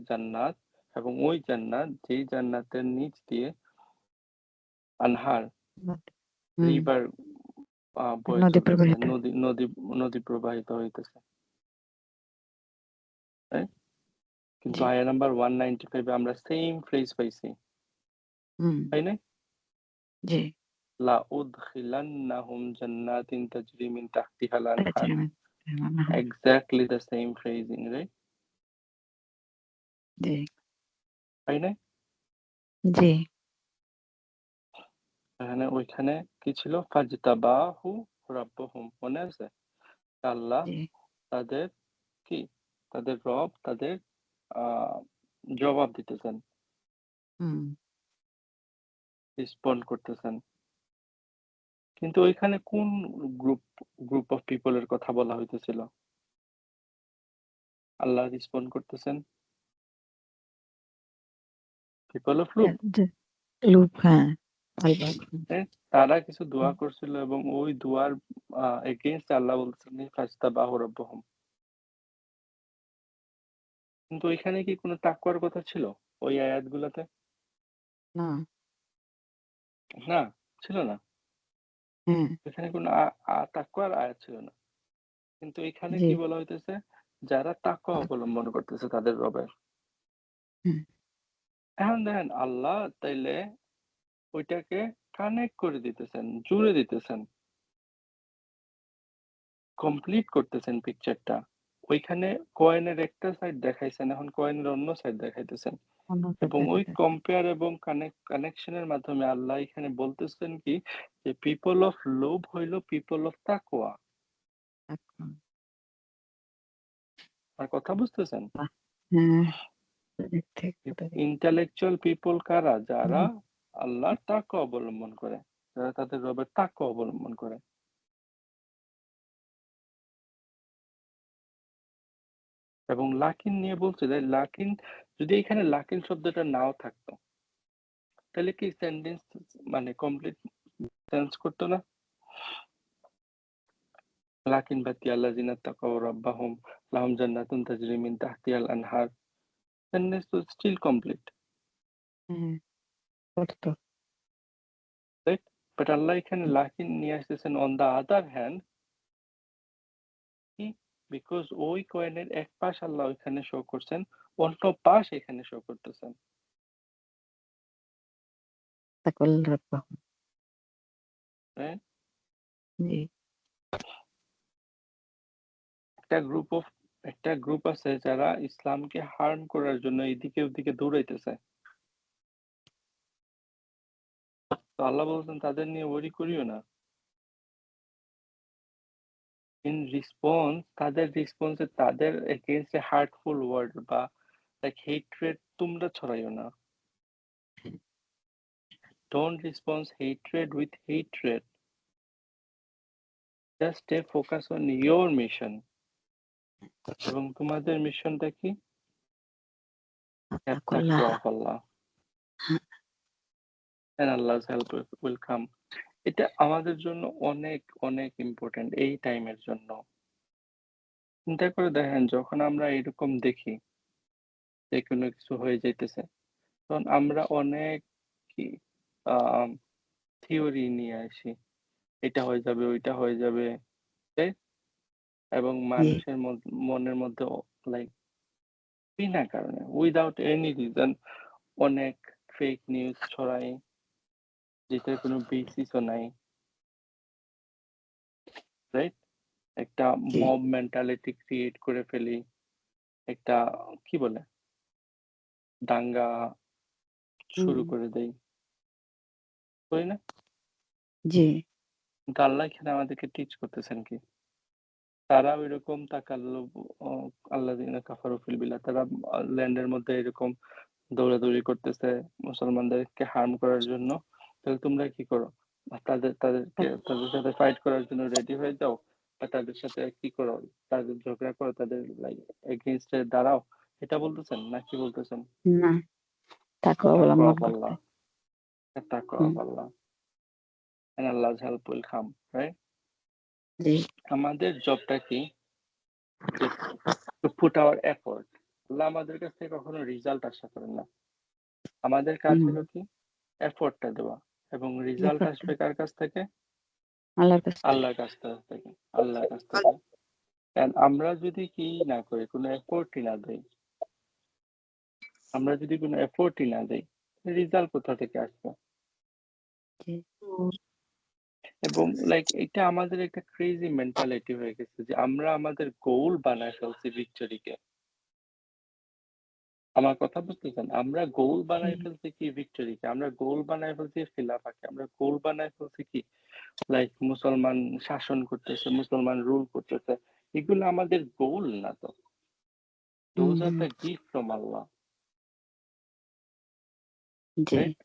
জান্নাত এবং ওই জান্নাত যেই জান্নাতের নিচ দিয়ে আনহার হুম রিভার বয়ে নদী চলতেছে প্রবাহিত নদী প্রবাহিত হইতেছে তাই কিন্তু জি আয়া নাম্বার 195 এ আমরা সেম ফ্রেজ পাইছি হুম তাই না জি লা উদখিলান্নাহুম জান্নাতিন তাজরি মিন তাহতিহাল আনহার exactly the same phrasing right জি তাই না জি এখানে ওইখানে কি ছিল? ফাজতাবাহু রাব্বুহুম, মনে আছে? আল্লাহ জি তাদের কি? তাদের রব তাদের জবাব দিতেছেন, হুম রেসপন্ড করতেছেন। কিন্তু ওইখানে কোন গ্রুপ গ্রুপ অফ পিপল এর কথা বলা হইতেছিল? আল্লাহ রেসপন্ড করতেছেন পিপল অফ লুত। লুপ হ্যাঁ আলবাগ তারা কিছু দোয়া করছিল এবং ওই দোয়ার এগেইনস্ট আল্লাহ বলতেছেন ফাজতাবাহু রাব্বুহুম। কিন্তু ওইখানে কি কোনো তাকওয়ার কথা ছিল ওই আয়াতগুলোতে? না না, ছিল না। হ্যাঁ এখানে কোনো তাকওয়ার আয়াত ছিল না। কিন্তু এখানে জি কি বলা হইতেছে? যারা তাকওয়া অবলম্বন করতেছে তাদের রবের। হুম এখন দেখেন আল্লাহ তাইলে ওইটাকে কানেক্ট করে দিতেছেন, জুড়ে দিতেছেন, কমপ্লিট করতেছেন পিকচারটা। ওইখানে কয়েনের একটা সাইড দেখাইছেন, এখন কয়েনের অন্য সাইড দেখাইতেছেন। অন্যটা এবং ওই দেখাতে কম্পেয়ার এবং কানেকশনের মাধ্যমে আল্লাহ এখানে বলতেছেন কি যে পিপল অফ লোভ হইল পিপল অফ তাকওয়া। এখন আর কথা বুঝতেছেন? বাহ, হ্যাঁ দিক থেকে বোঝা যায়। ইন্টেলেকচুয়াল পিপল কারা? যারা আল্লাহর তাকওয়া অবলম্বন করে, যারা তাদের রবের তাকওয়া অবলম্বন করে। এবং লাকিন নিয়ে বলছে যে লাকিন, যদি এখানে লাকিন শব্দটা নাও থাকতো তাহলে কি সেন্টেন্স মানে কমপ্লিট সেন্স করতো না? লাকিন বাতি আল্লাযিনা তাকাউ রাব্বাহুম লাহুম জান্নাতুন তাজরি মিন তাহতিহাল আনহার, সেন্টেন্স তো স্টিল কমপ্লিট, হ্যাঁ করতো রাইট? বাট আল্লাহ এখানে লাকিন নিয়ে আসতেছেন অন দা আদার হ্যান্ড, কি বিকজ ওই কয়েনের এক পাশ আল্লাহ ওইখানে শো করছেন, অন্য পাশ এখানে শো করতেছেন, তাকল রাব্বা রাইট? জি একটা গ্রুপ আছে যারা ইসলামকে হার্ম করার জন্য এদিকে ওদিকে দৌড়াইতেছে। তো আল্লাহ বলছেন তাদের নিয়ে ওয়ারি করিও না। ইন রেসপন্স, তাদের রেসপন্সে তাদের এগেইনস্ট এ হার্টফুল ওয়ার্ড বা লাইক হেট্রেড তোমরা ছড়াইও না। Don't response hatred with hatred, just stay focus on your mission. এবং তোমাদের মিশনটা কি? তাকল্লাহ তাকওয়া of Allah and Allah's help will come. এটা আমাদের জন্য অনেক অনেক ইম্পর্টেন্ট এই টাইমের জন্য। চিন্তা করে দেখেন যখন আমরা এরকম দেখি যে কোনো কিছু হয়ে যাইতেছে, তখন আমরা অনেক কি থিওরি নিয়ে আসি, এটা হয়ে যাবে ওইটা হয়ে যাবে, তাই? এবং জি মানুষের মনের মধ্যে লাইক বিনা কারণে উইদাউট এনি রিজন অনেক ফেক নিউজ ছড়াই, যেটার কোনো বেসিসও নাই, রাইট? একটা জি মব মেন্টালিটি ক্রিয়েট করে ফেলি, একটা কি বলে দাঙ্গা শুরু করে দেই, করি না? জি কিন্তু আল্লাহ এখানে আমাদেরকে টিচ করতেছেন কি? তারা ওইরকম তাকাল্লুব আল্লাযিনা কাফারু ফিল বিলাদ, তারা ল্যান্ডের মধ্যে এরকম দৌড়াদৌড়ি করতেছে মুসলমানদেরকে হার্ম করার জন্য। তাহলে তোমরা কি করো? তাদের সাথে ফাইট করার জন্য রেডি হয়ে যাও, বা তাদের সাথে কি করো? তাদের ঝগড়া করো, তাদের লাইক এগেইনস্ট এ দাঁড়াও। এটা বলতেছেন না কি বলতেছেন? না তাকওয়া তাকওয়া অবলম্বন অফ করতে আল্লাহ, তাকওয়া হুম অফ আল্লাহ এন্ড আল্লাহ's help will come, রাইট? জি আমাদের জবটা কি? যে to put our effort. Allah আমাদের কাছ থেকে কখনো রেজাল্ট আশা করেন না। আমাদের কাজ হুম হলো কি? এফোর্টটা দেওয়া। এবং রেজাল্ট ব্যাপারটা আসবে কার কাছ থেকে? আল্লাহর কাছ থেকে আল্লাহর কাছ থেকে। আল্লাহর কাছ থেকে। And আমরা যদি কি না করি, কোনো এফোর্টই না দেই, আমরা যদি কোনো এফোর্টই না দেই, রেজাল্ট কোথা থেকে আসবে? জি এবং লাইক এটা আমাদের একটা ক্রেজি মেন্টালিটি হয়ে গেছে যে আমরা আমাদের গোল বানায় ফেলছি ভিক্টরিকে। আমার কথা বুঝতেছেন? আমরা গোল বানাই হুম, ফেলছি কি ভিক্টরিকে, আমরা গোল বানাই ফেলছি খিলাফাকে, আমরা গোল বানাই ফেলছি কি লাইক মুসলমান শাসন করতেছে, মুসলমান রুল করতেছে। এগুলো আমাদের গোল না তো। হুম, Those are hmm, the gift from Allah, G, right?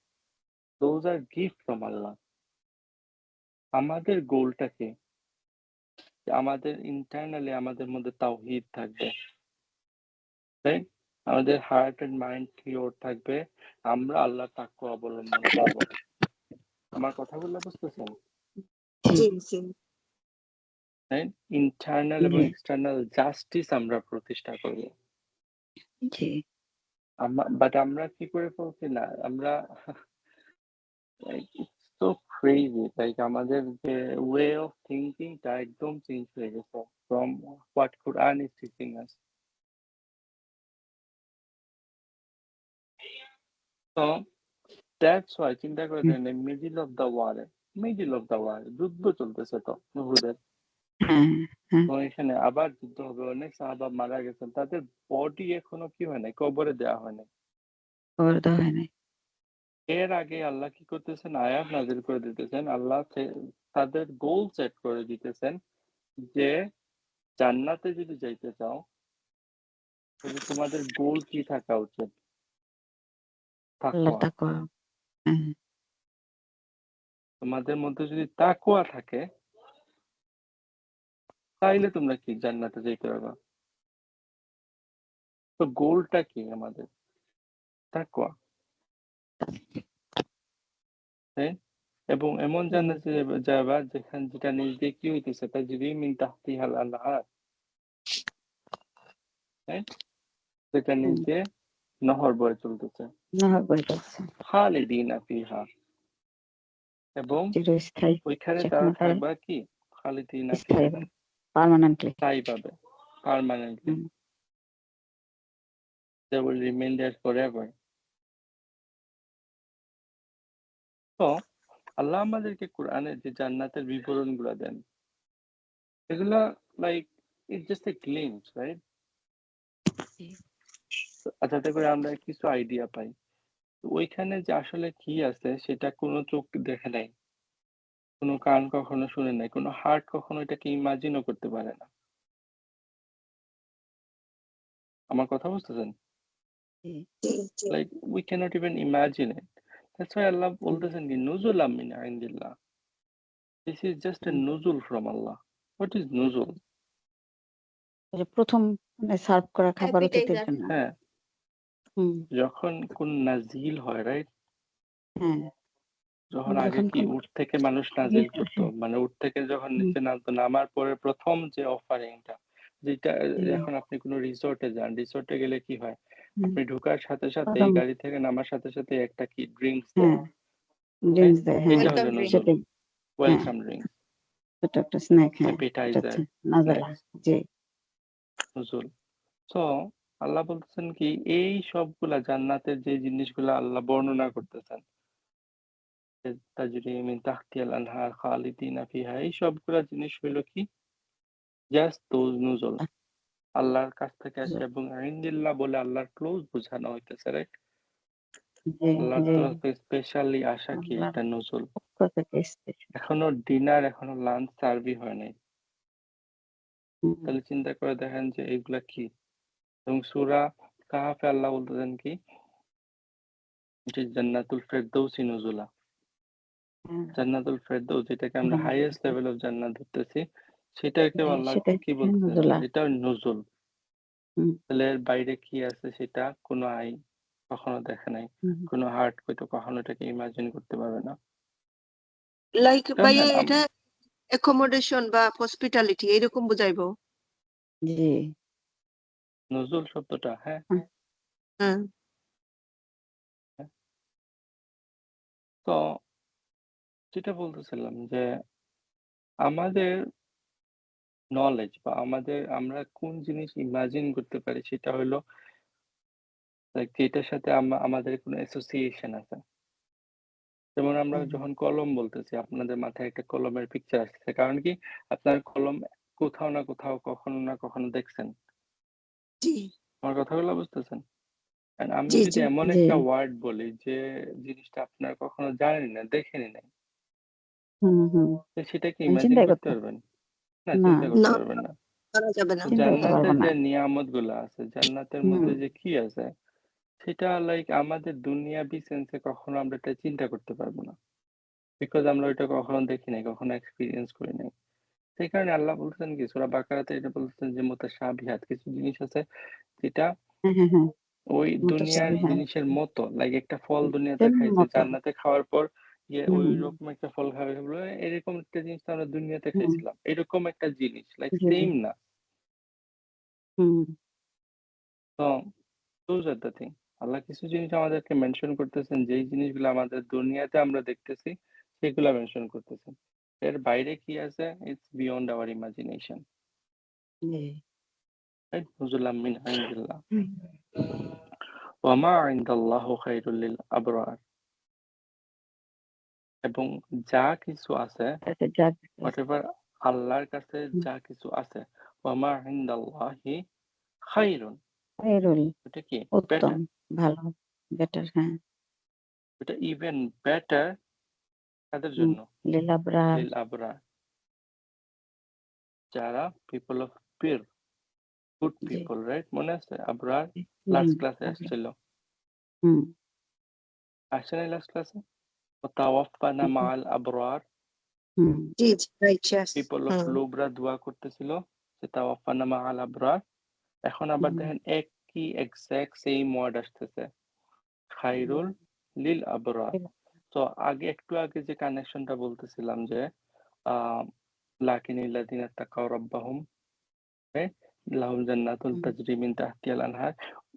Those are gift from Allah. আমাদের গোলটা কি? যে আমাদের ইন্টারনালি আমাদের মধ্যে তাওহীদ থাকবে, রাইট? আমাদের হার্ট এন্ড মাইন্ড পিওর থাকবে। আমরা আল্লাহর তাকওয়া অবলম্বন করব। আমার কথাগুলো বুঝতেছেন? জি, জি, জি। রাইট? ইন্টারনাল এবং জি, এক্সটার্নাল জাস্টিস আমরা প্রতিষ্ঠা করব। জি, বাট আমরা কি করে ফেলছি না? আমরা ইটস সো ক্রেজি, লাইক আমাদের যে ওয়ে অফ থিংকিংটা একদম চেঞ্জ হয়ে গেছে from what Quran is teaching us. তো দ্যাটস হোয়াই চিন্তা করে হুম, দেখেন মিডল অফ দ্য ওয়ার যুদ্ধ চলতেছে তো উহুদের। হ্যাঁ, হ্যাঁ, তো এখানে আবার যুদ্ধ হবে, অনেক সাহাবা মারা গেছেন, তাদের বডি এখনো কি হয় নাই, কবরে দেওয়া হয় নাই। খবর দেওয়া হয় নাই। এর আগে আল্লাহ কি করতেছেন, আয়াত নাজিল করে দিতেছেন, আল্লাহ তাদের গোল সেট করে দিতেছেন যে জান্নাতে যদি যাইতে চাও তাহলে তোমাদের গোল কি থাকা উচিত? আল্লাহর তাকওয়া। তাকওয়া, হ্যাঁ, তোমাদের মধ্যে যদি তাকওয়া থাকে তাইলে তোমরা কি জান্নাতে যাইতে পারবা। তো গোলটা কি আমাদের? তাকওয়া, হ্যাঁ? এবং এমন হুম, জান্নাতে যাবা যেটা নিজ দিয়ে কি হইতেছে, তাজরি মিন তাহতিহাল আনহার, হ্যাঁ? যেটা নিজ হুম, দিয়ে নহর বয়ে চলতেছে। নহর বয়ে যাচ্ছে। খালিদিনা ফিহা, এবং চিরস্থায়ী ওইখানে তারা সেখানে তারা থাকবা কি খালিদিনা ফিহা, স্থায়ীভাবে, পার্মানেন্টলি। স্থায়ীভাবে, permanently. They will remain there forever. তো আল্লাহ আমাদেরকে কোরআনের যে জান্নাতের বিবরণ গুলা দেন, এগুলা like it's just a glimpse, right? যাতে করে আমরা কিছু আইডিয়া পাই। তো ওইখানে যে আসলে কি আছে সেটা কোনো চোখ দেখে নাই, কোনো কান কখনো শুনে নাই, কোনো হার্ট কখনো এটাকে ইমাজিনও করতে পারে না। আমার কথা বুঝতেছেন? জি, জি, জি। Like we can't even imagine it. That's why Allah hmm, বলতেছেন কি নুজুলাম মিন ইনদিল্লাহ। This is just a hmm. নুজুল ফ্রম আল্লাহ। হোয়াট ইজ নুজুল? ওই যে ১ম মানে সার্ভ করা খাবার অতিথির অ্যাপিটাইজার। জন্য। হ্যাঁ, হুম, যখন কোন নাজিল হয়, রাইট? হ্যাঁ, যখন আগে যখন কি কোন উট থেকে মানুষ নাজিল গিফট করতো, আসে। মানে উট থেকে যখন হুম, নিচে নামতো, নামার পরে প্রথম যে অফারিংটা, যেটা হুম, এখন আপনি কোনো রিসোর্টে যান, রিসোর্টে গেলে কি হয়, হুম। আপনি ঢোকার সাথে সাথেই ১ম গাড়ি থেকে নামার সাথে সাথে একটা কি ড্রিঙ্কস দেয়, হ্যাঁ, রাইট? ড্রিংকস দেয়। হ্যাঁ, এটা ওয়েলকাম হলো ড্রিংক। নজুল, সেটাই। হ্যাঁ, ওয়েলকাম ড্রিঙ্কস, ছোট একটা স্ন্যাক, হ্যাঁ, এটা হচ্ছে অ্যাপিটাইজার, নাজেলা। স্ন্যাক্স, জি, নজুল। সো আল্লাহ বলতেছেন কি এই সবগুলা জান্নাতের যে জিনিসগুলা আল্লাহ বর্ণনা করতেছেন, তাজরি মিন তাহতিহাল আনহার খালিদিনা ফিহা, এই সবগুলা জিনিস হইলো কি জাস্ট দোজ নুজুল, আল্লাহর কাছ থেকে আসে, এবং ইনদিল্লাহ বলে আল্লাহর ক্লোজ বোঝানো হইতেছে, রাইট? জি, আল্লাহর জি। তরফে স্পেশালি আসা কি আল্লাহর এটা নজুল। পক্ষ থেকে স্পেশাল। এখনো ডিনার, এখনো লাঞ্চ সার্ভই হয় নাই। হুম, তাহলে চিন্তা করে দেখেন যে এগুলা কি। এবং সূরা কাহাফে আল্লাহ বলতেছেন কি যে জান্নাতুল ফেরদৌসি নুজুলা, হ্যাঁ, জান্নাতুল ফেরদৌস যেটাকে আমরা জান্নাতুল হাইয়েস্ট ফেরদৌস। লেভেল অফ জান্নাত ধরতেছি, সেটাকেও জি, আল্লাহ সেটাই কি হচ্ছে বলতেছেন নুজুলা। এটা নজুল। হুম, তাহলে এর বাইরে কি আছে সেটা কোনো আই কখনো দেখে নাই, হুম, কোনো হার্ট হয়তো কখনো এটাকে ইমাজিন করতে পারবে না। লাইক ভাইয়া জানেন এটা অ্যাকোমোডেশন বা হসপিটালিটি এরকম বুঝাইবো? জি, নজরুল শব্দটা, হ্যাঁ, হুম, হ্যাঁ। হ্যাঁ। তো যেটা বলতেছিলাম যে আমাদের নলেজ বা আমরা কোন জিনিস ইমাজিন করতে পারি সেটা হলো লাইক যেটার সাথে আমাদের কোনো অ্যাসোসিয়েশন আছে। যেমন আমরা হ্যাঁ, যখন কলম বলতেছি, আপনাদের মাথায় একটা কলমের পিকচার আসতেছে, কারণ কি আপনার কলম কোথাও না কোথাও কখনো না কখনো দেখছেন। জি। আমার কথাগুলো বুঝতেছেন? And আমি জি, যদি জি। এমন জি। একটা ওয়ার্ড বলি যে জিনিসটা আপনারা কখনো জানেনই না, দেখেনই নাই, হুম। তো সেটা কি আমি ইমাজিন চিন্তাই করতে করতে পারবেন? না, না, চিন্তা করতে না, পারবেন না। করা যাবে না। তো চিন্তা করতে পারবো জান্নাতের না। যে নিয়ামতগুলো আছে, জান্নাতের হুম, মধ্যে যে কি আছে, সেটা লাইক আমাদের দুনিয়াবি সেন্সে কখনো আমরা এটা চিন্তা করতে পারবো না। বিকজ আমরা ওইটা কখনো দেখি নাই, কখনো এক্সপেরিয়েন্স করি নাই। সেই কারণে আল্লাহ বলছেন কি সূরা বাকারাতে এটা বলছেন যে মুতাশাবিহাত, কিছু জিনিস আছে যেটা হ্যাঁ। ওই দুনিয়ার মুতাশাবিহাত। জিনিসের মতো, লাইক একটা ফল দুনিয়াতে সেম খাইছে, মতো। জান্নাতে খাওয়ার পর ওই হুম, রকম একটা ফল খাবে বলে এরকম একটা জিনিস তো আমরা দুনিয়াতে হুম, খাইছিলাম, এরকম একটা জিনিস লাইক জি, জি। সেম না। হুম, তো those are the thing. আল্লাহ কিছু জিনিস আমাদেরকে মেনশন করতেছেন, যেই জিনিসগুলো আমাদের দুনিয়াতে আমরা দেখতেছি সেগুলা মেনশন করতেছেন। এর বাইরে কি আছে, ইটস বিয়ন্ড আওয়ার ইমাজিনেশন। জি। রাইট? নুজুলাম মিন ইনদিল্লাহ। হুম, ওয়া মা ইনদাল্লাহু খায়রুল লিল আবরার। এবং যা কিছু আছে, তাতে যা কিছু আছে। হোয়াটএভার আল্লাহর কাছে হুম, যা কিছু আছে, ওয়া মা ইনদাল্লাহি খায়রুন, খায়রুল, এটা কি উত্তম, বেটার, ভালো, বেটার, হ্যাঁ। এটা ইভেন বেটার কাদের হুম, জন্য? লিল আবরার। লিল আবরার, যারা পিপল অফ পির, গুড জি, পিপল, রাইট? মনে আছে আবরার হুম, লাস্ট ক্লাসে আবরার। আসছিল, হুম, আসছে না লাস্ট ক্লাসে? ওয়াতাওয়াফানা জি, মাআল আবরার, হুম, জি, জি, রাইটিয়াস। পিপল অফ হুম। লুবরা দোয়া করতেছিল যে তাওয়াফানা মাআল আবরার। এখন আবার হুম, দেখেন একই এক্সাক্ট সেম ওয়ার্ড আসতেছে, খাইরুল লিল আবরার। তো একটু আগে যে কানেকশনটা বলতেছিলাম যে আহ লাকিনিল্লাযিনা তাকাও রাব্বাহুম, লাহুম জান্নাতুন হুম, তাজরি মিন তাহতিহাল আনহার,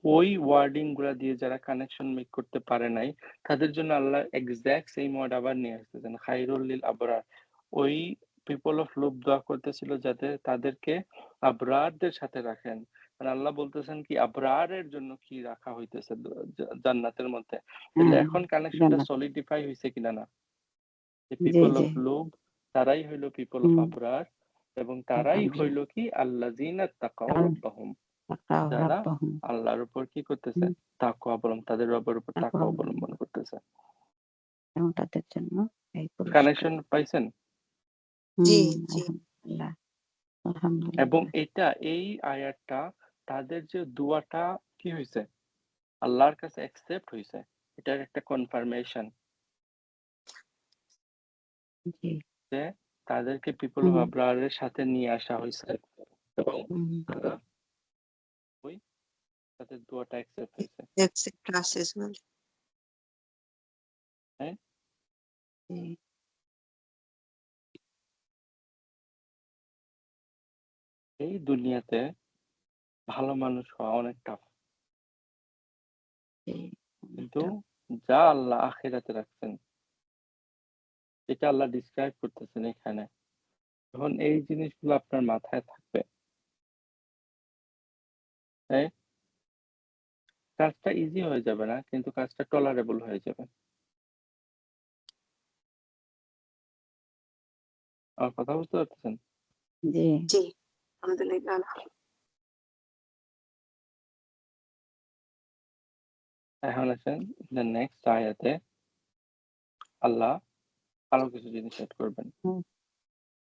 ওই ওয়ার্ডিং গুলা দিয়ে যারা কানেকশন মেক করতে পারে নাই, তাদের জন্য আল্লাহ এক্সাক্ট সেম ওয়ার্ড আবার নিয়ে আসতেছেন, খাইরুল লিল আবরার। ওই পিপল অফ লুপ দোয়া করতেছিল যাতে তাদেরকে আবরারদের সাথে রাখেন। মানে আল্লাহ বলতেছেন কি আবরারের জন্য কি রাখা হইতেছে জান্নাতের মধ্যে। তাহলে হ্যাঁ, এখন কানেকশনটা জান্নাত। সলিডিফাই হইছে কিনা না, যে জি, পিপল জি। অফ লুব তারাই হইল পিপল অফ হুম, আবরার, এবং তারাই আবরার। হইল কি আল্লাযিনা তাকাও আর রাব্বাহুম, তাকাও যারা রাব্বাহুম। আল্লাহর উপর কি করতেছে, হুম, তাকওয়া অবলম্বন, তাদের রবের উপর তাকওয়া তাকওয়া অবলম্বন, অবলম্বন করতেছে। এবং তাদের জন্য এই পুরস্কার। কানেকশন পাইছেন? জি, হুম, জি। আলহামদুলিল্লাহ, এবং আলহামদুলিল্লাহ। এই আয়াতটা তাদের যে দুয়াটা কি হয়েছে, আল্লাহর কাছে অ্যাকসেপ্ট হয়েছে, এটার একটা কনফার্মেশন জি। যে তাদেরকে পিপল অফ হুম, আবরারের সাথে নিয়ে আসা হয়েছে, এবং হুম, তারা ওই তাদের দোয়াটা অ্যাকসেপ্ট হয়েছে। Accept us as well. হ্যাঁ, জি, এই দুনিয়াতে ভালো মানুষ হওয়া অনেক টাফ, জি, কিন্তু অনেকটা। যা আল্লাহ আখিরাতে রাখছেন, এটা আল্লাহ ডিসক্রাইব করতেছেন এখানে, যখন এই জিনিসগুলো আপনার মাথায় থাকবে, হ্যাঁ, কাজটা ইজি হয়ে যাবে না, কিন্তু কাজটা টলারেবল হয়ে যাবে। আমার কথা বুঝতে পারতেছেন? জি, জি, আলহামদুলিল্লাহ। এখন আসেন নেক্সট আয়াতে আল্লাহ আরো কিছু জিনিস এড করবেন। হুম,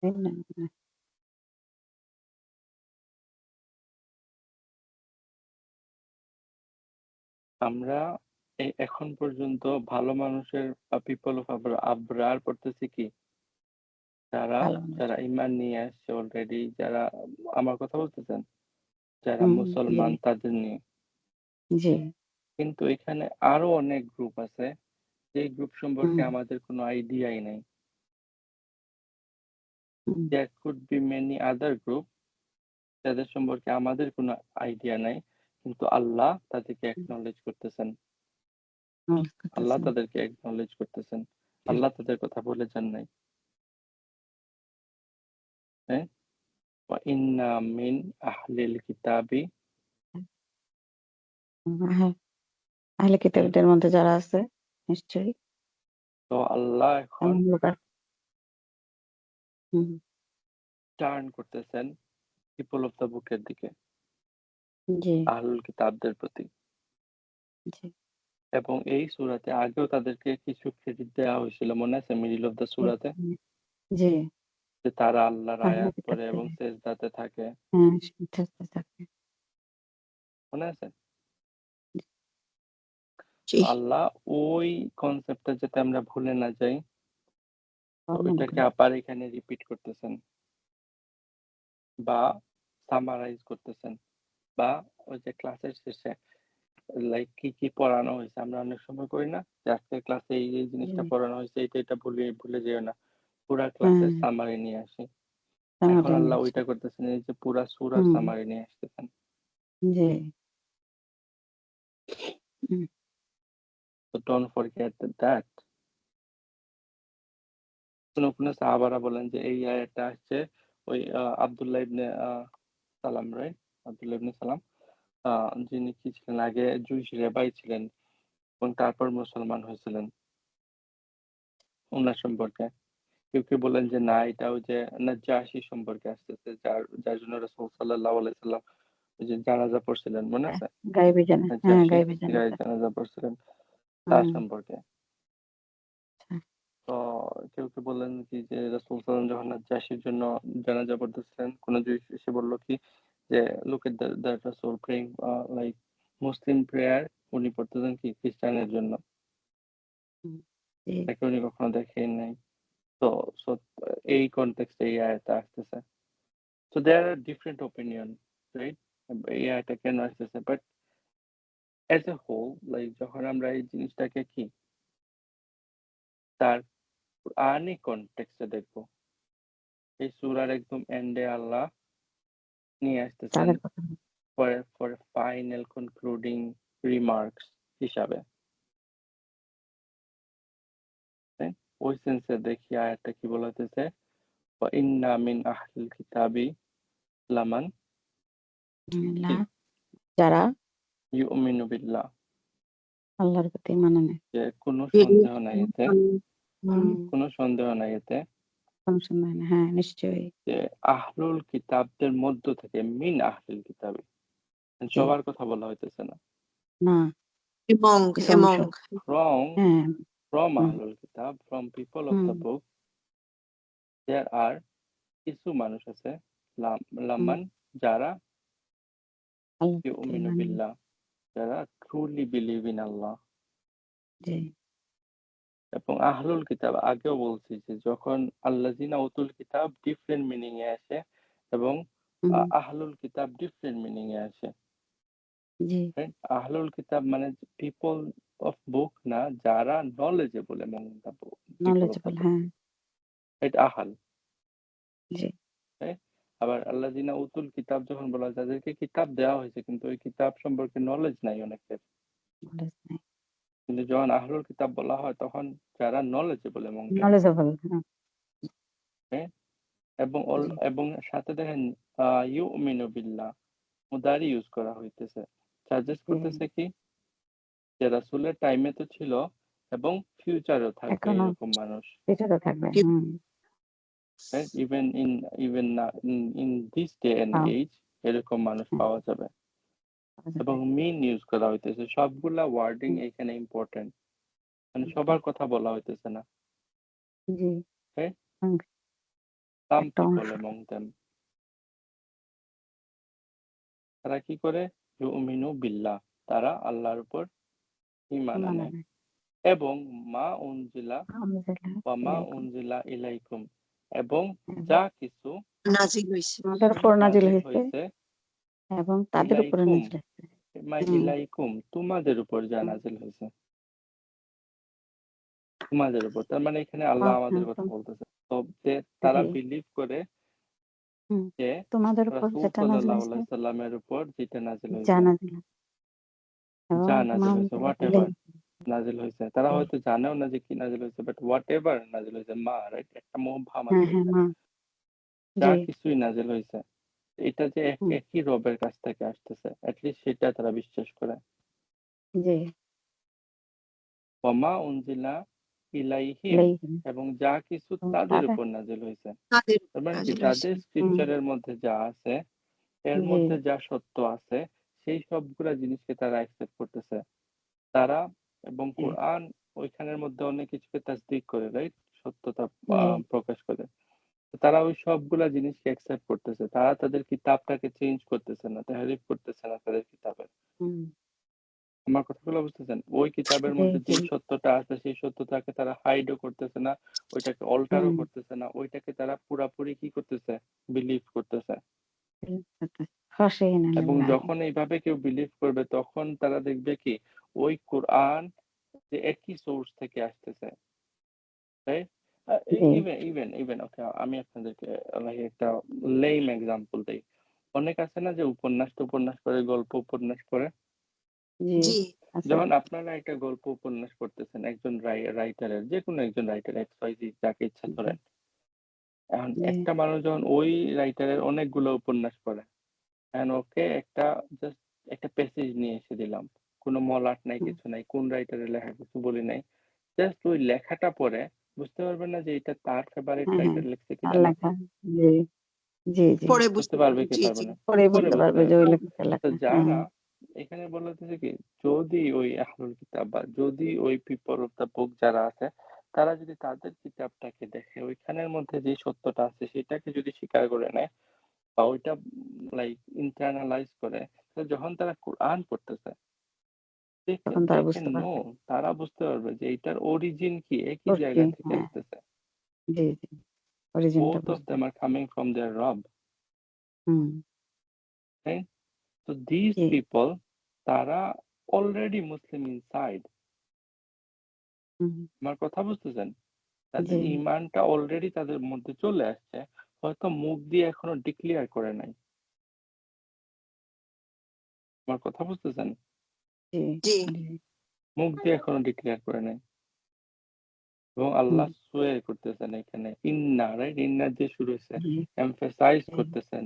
তাই না? আমরা এখন পর্যন্ত ভালো মানুষের পিপল অফ আবরার পড়তেছি কি, যারা ভালো মানুষ। যারা ঈমান নিয়ে আসছে অলরেডি, যারা, আমার কথা বলতেছেন, যারা হুম, জি, মুসলমান তাদের নিয়ে। জি, কিন্তু এখানে আরো অনেক গ্রুপ আছে, যে গ্রুপ সম্পর্কে হুম, আমাদের কোনো আইডিয়াই নেই। হুম, There could be many other group যাদের সম্পর্কে আমাদের কোনো আইডিয়া নাই, কিন্তু আল্লাহ তাদেরকে অ্যাকনলেজ করতেছেন, নলেজ আল্লাহ করতেছেন। তাদেরকে অ্যাকনলেজ করতেছেন, আল্লাহ তাদের কথা বলে যান নাই। হ্যাঁ, ওয়া ইন্না মিন আহলিল কিতাবি, হ্যাঁ, আহলে হ্যাঁ, কিতাবীদের মধ্যে যারা আছে নিশ্চয়ই তো আল্লাহ এখন এমন লোক আছে। হুম, টার্ন করতেছেন পিপল অফ দ্য বুকের দিকে, জি, আহলুল কিতাবদের প্রতি। জি, এবং এই সূরাতে আগেও তাদেরকে কিছু ক্রেডিট দেওয়া হয়েছিল। মনে আছে মিডল অফ দ্য জি, সূরাতে? জি, যে তারা আল্লাহর আহলে আয়াত কিতাব পড়ে এবং থেকে। সেজদাতে থাকে। হ্যাঁ, শিক্ষার্থী থাকে। মনে আছে? জি, তো আল্লাহ ওই কনসেপ্টটা যাতে আমরা ভুলে না যাই, তো বর্ণনা ওইটাকে করে। আবার এখানে রিপিট করতেছেন বা সামারাইজ করতেছেন বা ওই যে ক্লাসের শেষে লাইক কি, কি পড়ানো হইছে আমরা অনেক সময় করি না? যে আজকের ক্লাসে এই জি, জিনিসটা পড়ানো হইছে, এটা ভুলে যেও না। পুরা ক্লাসের হ্যাঁ, সামারি নিয়ে আসি। এখন সামাজিক আল্লাহ নিয়েছে। ওইটা করতেছেন, এই যে পুরা সূরার হুম, সামারি নিয়ে আসতেছেন। জি, হুম, So don't forget that. কোন সাহাবারা বলেন যে এই আয়াতটা আসছে ওই আব্দুল্লাহ ইবনে সালাম, রাইট? আব্দুল্লাহ ইবনে সালাম যিনি কি ছিলেন আগে জুইশ রেবাই ছিলেন এবং তারপর মুসলমান হয়েছিলেন। উনার সম্পর্কে কেউ বলেন যে না এটা ওই যে নাজ্জাশী সম্পর্কে আসতেছে যার জন্য রাসূল সাল্লাল্লাহু আলাইহি সাল্লাম ওই যে জানাজা পড়ছিলেন, মনে হ্যাঁ, আছে? গায়েবী জানে। হ্যাঁ, নাজ্জাশী গায়েবী জানে গায়ে তার। জানাজা পড়ছিলেন তার হুম, সম্পর্কে। আচ্ছা, তো কেউ বললেন কি যে রাসূল সাল্লাল্লাহু যখন নাজ্জাশীর জন্য জানাজা পড়তেছিলেন, কোন জুইশ এসে বলল কি যে লুক এট দ্যাট রাসূল প্রেইং লাইক মুসলিম প্রেয়ার, উনি পড়তেছেন কি খ্রিস্টানের জন্য। হুম, জি, তাকে উনি কখনো দেখেন নাই। তো সো এই কনটেক্সটে এই আয়াতটা আসতেছে। So there are different opinion, right? এই আয়াতটা কেন আসতেছে? But as a whole like যখন আমরা এই জিনিসটাকে কি তার কুরআনিক কনটেক্সটে দেখব, এই সূরার একদম এন্ডে আল্লাহ নিয়ে আসতেছেন তাদের কথা। for a final concluding remarks হিসাবে, right? ওই সেন্সে দেখি আয়াতটা কি বলা হইতেছে ওয়া ইন্না মিন আহলিল কিতাবি লামান কি যারা ইউমিনু বিল্লাহ, আল্লাহর প্রতি মানে নেয়। যে কোনো জি, সন্দেহ নাই এতে, হুম, কোনো সন্দেহ নাই এতে কোনো সন্দেহ নেই। হ্যাঁ, নিশ্চয়ই। যে আহলুল কিতাবদের মধ্য থেকে মিন আহলিল কিতাবি, জি, সবার কথা বলা হইতেছে না। না, among, কিছু অংশ। among. From হ্যাঁ, from হুম, আহলুল কিতাব, from people of hmm, the book, there are কিছু মানুষ আছে হুম, লামান যারা আল্লাহর প্রতি ইউমিনু মানে নেয়। বিল্লাহ, যারা ট্রুলি বিলিভ ইন আল্লাহ। জি, এবং আহলুল কিতাব আগেও বলছি যে যখন আল্লাযিনা উতুল কিতাব ডিফারেন্ট মিনিং এ আসে এবং হুম, আহলুল কিতাব ডিফারেন্ট মিনিং এ আসে, জি, রাইট? আহলুল কিতাব মানে পিপল অফ বুক না, যারা knowledgeable among the book, people of the knowledgeable, book, হ্যাঁ, রাইট? আহাল, জি, রাইট? আবার আল্লাযিনা উতুল কিতাব যখন বলা হয় যাদেরকে কিতাব দেওয়া হয়েছে কিন্তু ওই কিতাব সম্পর্কে নলেজ নাই অনেকের। knowledge নেই। কিন্তু যখন আহলুল কিতাব বলা হয় তখন যারা knowledgeable among them, knowledgeable, হ্যাঁ, রাইট? এবং জি, এবং সাথে দেখেন ইউমিনু বিল্লাহ মুদারি ইউজ করা হইতেছে। সাজেস্ট জি, করতেছে কি যে রাসূলের টাইমে তো ছিল এবং ফিউচারেও থাকবে এখনো এরকম মানুষ। বেঁচে থাকবে। You- hmm, right? even in this day and তাও, age এরকম মানুষ হ্যাঁ, পাওয়া যাবে। পাওয়া যাবে। এবং মিন ইউজ করা হইতেছে। সবগুলা ওয়ার্ডিং হুম, এখানে ইম্পোর্টেন্ট। মানে জি, সবার কথা বলা হইতেছে না। জি, রাইট? হুম, সাম একটা পিপল অংশ among them তারা কি করে? ইউমিনু বিল্লাহ, তারা আল্লাহর উপর ঈমান মানে আনে নেয়। এবং মা উনজিলা আলহামদুলিল্লাহ, ওয়া মা ইলাইকুম। উনজিলা ইলাইকুম এবং এবং যা কিছু নাজিল হইছে। আমাদের উপর নাজিল নাজিল হয়েছে হইছে এবং তাদের উপরে ইলাইকুম, নাজিল হয়েছে। হুম, ইলাইকুম তোমাদের উপর যা হুম, নাজিল হইছে। তোমাদের উপর। তার মানে এখানে আল্লাহ হ্যাঁ, আমাদের হ্যাঁ, কথা বলতেছে। তো যে তারা জি, বিলিভ করে হুম, যে তোমাদের উপর রাসূল যেটা নাজিল সাল্লাল্লাহু হয়েছে, আলাইহি সাল্লামের উপর যেটা নাজিল যা হইছে, নাজিল হয়েছে, এবং যা নাজিল হইছে, মাউন্টেন হোয়াটএভার ইলাইহিম। নাজিল হইছে। তারা জি, হয়তো জানেও না যে কি নাজিল হইছে, বাট হোয়াটএভার নাজিল হইছে রাইট? একটা মুবহাম আছে হ্যাঁ, হ্যাঁ, এখানে। মা, যা জি, কিছুই নাজিল হইছে, এটা যে হুম, একই রবের কাছ থেকে আসতেছে, এট লিস্ট সেটা তারা বিশ্বাস করে। জি, ওয়া মা উনজিলা ইলাইহিম ইলাইহিম। এবং যা কিছু এবং তাদের তারা, উপর নাজিল হইছে। তাদের উপর তার মানে কি নাজিল হইছে। তাদের হুম, স্ক্রিপচারের মধ্যে যা আছে এর জি, মধ্যে যা সত্য আছে সেই সবগুলা জিনিসকে তারা অ্যাকসেপ্ট করতেছে। তারা এবং জি কোরআন ওইখানের মধ্যে অনেক কিছুকে তাসদিক করে, রাইট? সত্যতা জি প্রকাশ করে। তো তারা ওই সবগুলা জিনিসকে অ্যাকসেপ্ট করতেছে। তারা তাদের কিতাবটাকে চেঞ্জ করতেছে না, তাহরিফ করতেছে না তাদের কিতাবের। হুম, আমার কথাগুলো বুঝতেছেন? ওই কিতাবের জি মধ্যে জি যেই সত্যটা আছে সেই সত্যটাকে তারা হাইডও করতেছে না, ওইটাকে অল্টারও হুম করতেছে না, ওইটাকে তারা পুরাপুরি কি করতেছে? বিলিভ করতেছে। خاشعين এবং لله যখন এইভাবে কেউ বিলিভ করবে তখন তারা দেখবে কি ওই কোরআন যে একই সোর্স থেকে আসতেছে, রাইট? জি ইভেন ওকে আমি আপনাদেরকে লাইক একটা লেম এক্সাম্পল দেই। অনেক আছে না যে উপন্যাস পড়ে, গল্প উপন্যাস পড়ে? জি জি আছে যখন আপনারা একটা গল্প উপন্যাস পড়তেছেন একজন রাইটারের, যেকোনো একজন রাইটার XYZ যাকে ইচ্ছা জি ধরেন। এখন জি একটা মানুষ যখন ওই রাইটারের অনেকগুলো উপন্যাস পড়ে, এখন ওকে জাস্ট একটা প্যাসেজ নিয়ে এসে দিলাম। কোনো মলাট নাই, হুম, কিছু নাই, কোন রাইটারের লেখা কিছু বলি নাই। জাস্ট ওই লেখাটা পড়ে বুঝতে পারবেন না যে এটা তার ফেভারিট হ্যাঁ হ্যাঁ রাইটার লিখছে আর কিনা না? লেখা জি জি জি পরে বুঝতে বুঝতে পারবে পারবে। কি জি পারবে জি না? পরে পরে বুঝতে বুঝতে পারবে যে পারবে। ওই লেখকের তো লেখা যারা হ্যাঁ এখানে বলা হচ্ছে কি যদি ওই আহলুল কিতাব বা যদি ওই পিপল অফ দ্য বুক যারা আছে তারা যদি তাদের কিতাবটাকে দেখে ওইখানের মধ্যে যে সত্যটা আছে সেটাকে যদি স্বীকার করে নেয় বা ওইটা লাইক ইন্টারনালাইজ করে, তো যখন তারা কোরআন পড়তেছে তখন দে তারা ক্যান বুঝতে নো, পারবে তারা বুঝতে পারবে যে এটার অরিজিন কি, একই ওর কি জায়গা থেকে হ্যাঁ আসতেছে। জি জি অরিজিনটা both of বুঝতে them are coming from their Rabb, hmm right? So these G people তারা অলরেডি মুসলিম ইনসাইড। হুম আমার কথা বুঝতেছেন? তাদের জি ঈমানটা অলরেডি তাদের মধ্যে চলে আসছে। হয়তো মুখ দিয়ে এখনো ডিক্লেয়ার করে নাই। আমার কথা বুঝতেছেন? জি জি জি মুখ দিয়ে এখনো ডিক্লেয়ার করে নাই। এবং হুম আল্লাহ সোয়ের করতেছেন এখানে। ইন্না, রাইট? ইন্না দিয়ে শুরু হইছে। জি এমফাসাইজ জি করতেছেন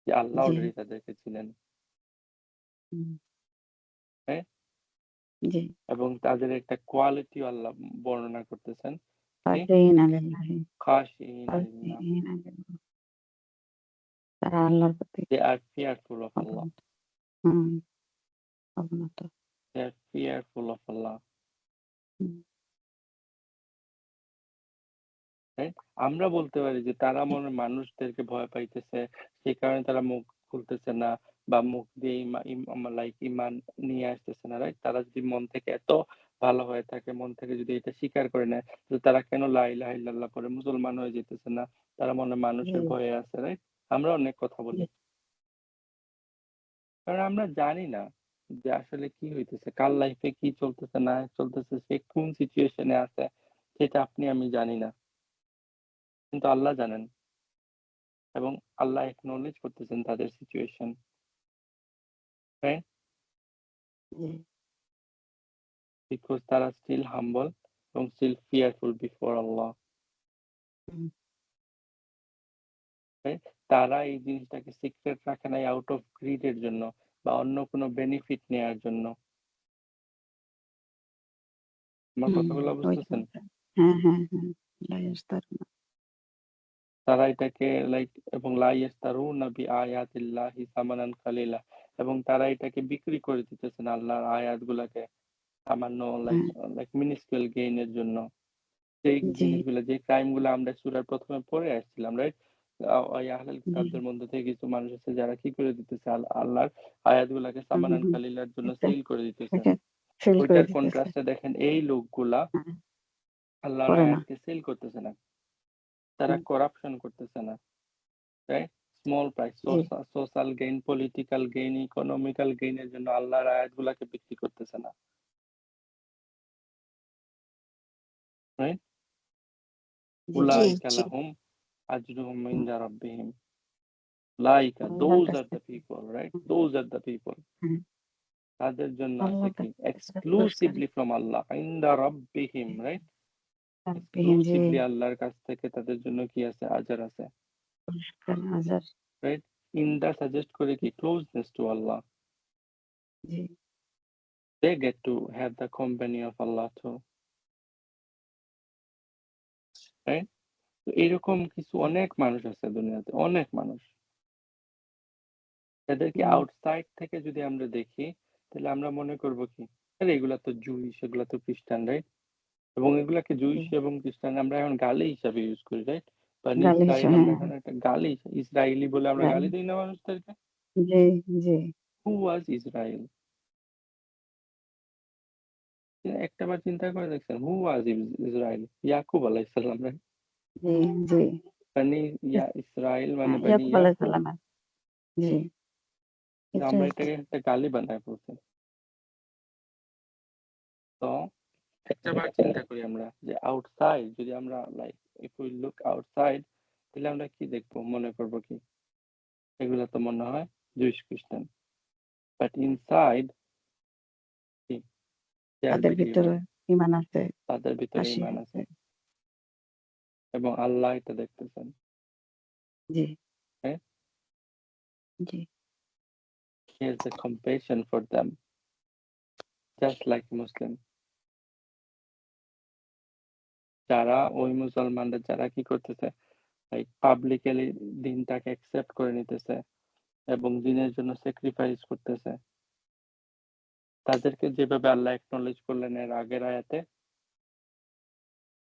যে আল্লাহ জি অলরেডি তাদেরকে চিনেন। হুম রাইট? জি এবং তাদের একটা কোয়ালিটিও আল্লাহ বর্ণনা করতেছেন। কি? خاشعين لله খাশিঈনা লিল্লাহ। خاشعين لله তারা আল্লাহর প্রতি They are fearful of Allah. অবনত হুম অবনত They are fearful of Allah. Hmm right? আমরা বলতে পারি যে তারা মনে হয় মানুষদেরকে ভয় পাইতেছে, সেই কারণে তারা মুখ খুলতেছে না বা মুখ দিয়ে লাইক ঈমান নিয়ে আসতেছে না, রাইট? তারা যদি মন থেকে এত ভালো হয়ে থাকে, মন থেকে যদি এটা স্বীকার করে নেয় যে তারা কেন লা ইলাহা ইল্লাল্লাহ পড়ে মুসলমান হয়ে যেতেছে না? তারা মনে হয় জি মানুষের ভয়ে আছে, রাইট? আমরা অনেক কথা জি বলি। কারণ আমরা জানি না যে আসলে কি হইতেছে, কার লাইফে কি চলতেছে না চলতেছে, সে কোন সিচুয়েশন এ আছে সেটা আপনি আমি জানি না। কিন্তু আল্লাহ জানেন। এবং আল্লাহ একনলেজ করতেছেন তাদের সিচুয়েশন, রাইট? জি বিকজ তারা স্টিল হাম্বল এবং স্টিল ফিয়ারফুল বিফোর আল্লাহ, হুম রাইট? তারা এই জিনিসটাকে সিক্রেট রাখে নাই আউট অফ গ্রিড এর জন্য বা অন্য কোনো বেনিফিট নেয়ার জন্য। আমার হুম কথাগুলো ওইটা বুঝতেছেন? হ্যাঁ হ্যাঁ হ্যাঁ لا يسترون তারা এটাকে লাইক এবং লা ইয়াশতারুনা বিআয়াতিল্লাহি সামানান কালিলা, এবং তারা এটাকে বিক্রি করে দিতেছেন আল্লাহর আয়াতগুলাকে সামান্য লাইক হ্যাঁ লাইক মিনিস্কুয়াল গেইন এর জন্য। যেই জি জিনিসগুলো যে ক্রাইম গুলো আমরা সূরার ১ম এ পড়ে আসছিলাম, রাইট? ওই আহলাল জি কিতাবদের মধ্যে থেকে কিছু মানুষ আছে যারা কি করে দিতেছে আল্লাহর আয়াতগুলাকে হুম হুম সামানান হুম। কালিলার জন্য এটা সেল করে দিতেছে। এটা ফেল করে ওইটার দিতেছে কন্ট্রাস্টে দেখেন এই লোকগুলা হ্যাঁ আল্লাহর করে না আয়াতকে সেল করতেছে না। তারা হুম, করাপশন করতেছে না, রাইট? স্মল প্রাইস, জি social gain, political gain, economical gain এর জন্য আল্লাহর আয়াতগুলাকে বিক্রি করতেছে না, রাইট? জি জি উলাইকা জি লাহুম আজরুহুম হুম, ইনদা রাব্বিহিম। লাইকা, আল্লাহর those কাছ are the থেকে people, right? Hmm, Those are the people. হ্যাঁ তাদের জন্য আছে আল্লাহর কি? কাছ থেকে তারা পুরস্কার এক্সক্লুসিভলি ফ্রম আল্লাহ, ইনদা রাব্বিহিম, রাইট? রাব্বিহিম জি এক্সক্লুসিভলি আল্লাহর কাছ থেকে তাদের জন্য কি আছে? আজার আছে, পুরস্কার হাজার রাইট? ইনদা সাজেস্ট করে কি? Closeness to Allah. জি They get to have the company of Allah too, right? তো এরকম কিছু জি অনেক মানুষ আছে দুনিয়াতে, অনেক মানুষ। এদেরকে হুম, আউটসাইড থেকে যদি আমরা দেখি, তাহলে আমরা মনে করব কি? আরে এগুলা তো জুইশ, এগুলা তো খ্রিস্টান, রাইট? এবং এগুলাকে জুইশ এবং খ্রিস্টান আমরা এখন গালি হিসাবে ইউজ করি, রাইট? বানি গালি ইসরাইল হিসেবে, আমরা হ্যাঁ এখন একটা গালি, ইসরায়েলি বলে আমরা গালি। গালি দিই না মানুষদেরকে? জি জি হু ওয়াজ ইসরায়েল? একটাবার চিন্তা করে দেখছেন হু ওয়াজ ইসরায়েল? ইয়াকুব আলাইহিস সালাম, রাইট? জি জি বানি ইসরায়েল মানে হ্যাঁ, বানি ইয়াকুব আলাইহিস ইয়াকুব। সালামের। জি, কিন্তু এটাই আমরা হচ্ছে। এটাকে একটা গালি বানায় ফেলছি। তো একটাবার চিন্তা করি আমরা যে আউটসাইড যদি আমরা like if we look outside, তাহলে আমরা কি দেখবো, মনে করবো কি এগুলা তো মনে হয় জুইশ খ্রিস্টান, বাট ইনসাইড কি দে আর তাদের বিলিভার, ভিতরে ঈমান আছে, তাদের ভিতরে হাসি ঈমান আছে। আছে এবং আল্লাহ এটা দেখতেছেন, জি হ্যাঁ? জি He has a compassion for them just like Muslim. যারা ওই মুসলমানরা যারা কি করতেছে, লাইক পাবলিকলি দিনটাকে অ্যাকসেপ্ট করে নিতেছে এবং দিনের জন্য স্যাক্রিফাইস করতেছে, তাদেরকে যেভাবে আল্লাহ অ্যাকনলেজ করলেন এর আগের আয়াতে,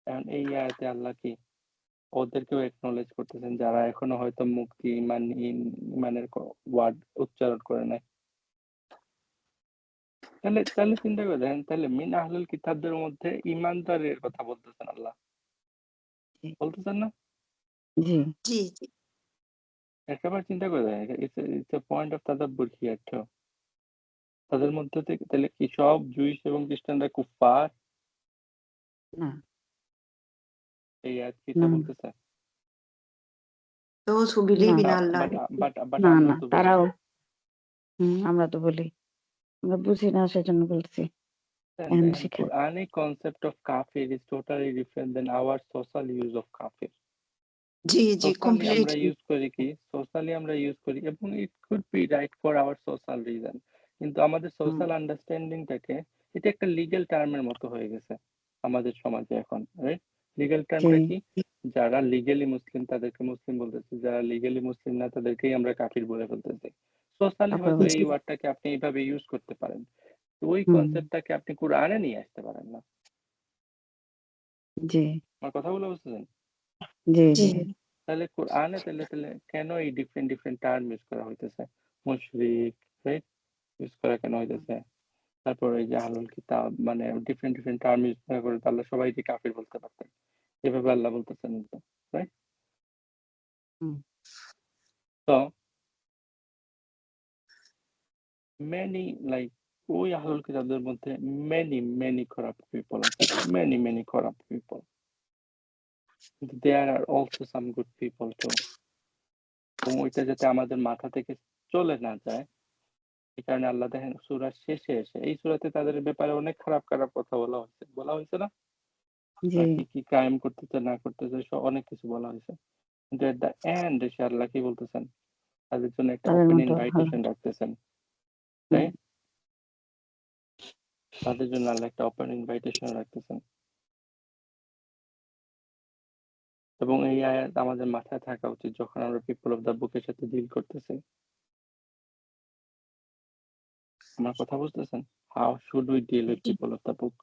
এখন এই আয়াতে আল্লাহ কি ওদেরকেও অ্যাকনলেজ করতেছেন যারা এখনো হয়তো মুক্তি ইমানের ওয়ার্ড উচ্চারণ করে নাই। তাহলে তাহলে চিন্তা করে দেখেন, তাহলে মিন আহলুল কিতাবদের মধ্যে ইমানদারের কথা বলতেছেন আল্লাহ, জি বলতেছেন না? জি জি জি একবার চিন্তা করে দেখেন, ইটস এ পয়েন্ট অফ তাদাব্বুর হিয়ার টু। তাদের মধ্যে থেকে তাহলে কি সব জুইশ এবং খ্রিস্টানরা কুফফার? না এই আয়াত কি না এটা বলতেছে? those who believe in না Allah. বাট না আমরা না তো বলি তারাও, আমরা তো বলি, আমরা বুঝি না সেজন্য বলছি, এখন and শিখে। Quranic concept of kafir is totally different than our social use of kafir. G G socially আমরা completely. ইউজ করি কি, সোশ্যালি আমরা ইউজ করি এবং it could be right for our social reason, কিন্তু আমাদের সোশ্যাল আন্ডারস্ট্যান্ডিংটাকে এটা একটা লিগ্যাল টার্মের মতো হয়ে গেছে আমাদের সমাজে এখন, রাইট? লিগ্যাল জি টার্মটা কি? যারা লিগ্যালি মুসলিম তাদেরকে মুসলিম বলতেছি, যারা লিগ্যালি মুসলিম না তাদেরকেই আমরা কাফির বলে ফেলতেছি। সোশ্যালি কাপড় হয়তো বলছি। এই ওয়ার্ডটাকে আপনি এইভাবে ইউজ করতে পারেন, তো ওই হুম কনসেপ্টটাকে আপনি কোরআনে নিয়ে আসতে পারেন না। জি আমার কথাগুলো বুঝতেছেন? জি জি জি তাহলে কোরআনে তাহলে তাহলে কেন এই ডিফারেন্ট ডিফারেন্ট টার্ম ইউজ করা হইতেছে? মুশরিক, রাইট, ইউজ করা কেন হইতেছে? তারপর এই যে আহলুল কিতাব, মানে ডিফারেন্ট ডিফারেন্ট টার্ম ইউজ না করে তো আল্লাহ সবাইকে কাফির বলতে পারতেন, এভাবে আল্লাহ বলতেছেন তো, রাইট? হুম তো মেনি লাইক ওই আহলুল কিতাবদের মধ্যে মেনি মেনি করাপ্ট পিপল আছে, মেনি মেনি করাপ্ট পিপল, কিন্তু there are also some good people too. এবং ওইটা যাতে আমাদের মাথা থেকে চলে না যায়, এই কারণে আল্লাহ দেখেন সূরার শেষে এসে এই সূরাতে তাদের ব্যাপারে অনেক খারাপ খারাপ কথা বলা হয়েছে না? জি আর কি কি ক্রাইম করতেছে না করতেছে অনেক কিছু বলা হয়েছে, কিন্তু এট দ্য এন্ড এসে আল্লাহ কি বলতেছেন, তাদের জন্য একটা তাদের ওপেন মতো ভালো। ইনভাইটেশন রাখতেছেন, হুম তাই? তাদের জন্য আল্লাহ একটা ওপেন ইনভাইটেশন রাখতেছেন এবং এই আয়াত আমাদের মাথায় থাকা উচিত যখন আমরা পিপল অফ দ্য বুকের সাথে ডিল করতেছি। আমার কথা বুঝতেছেন? How should we deal with people of the book?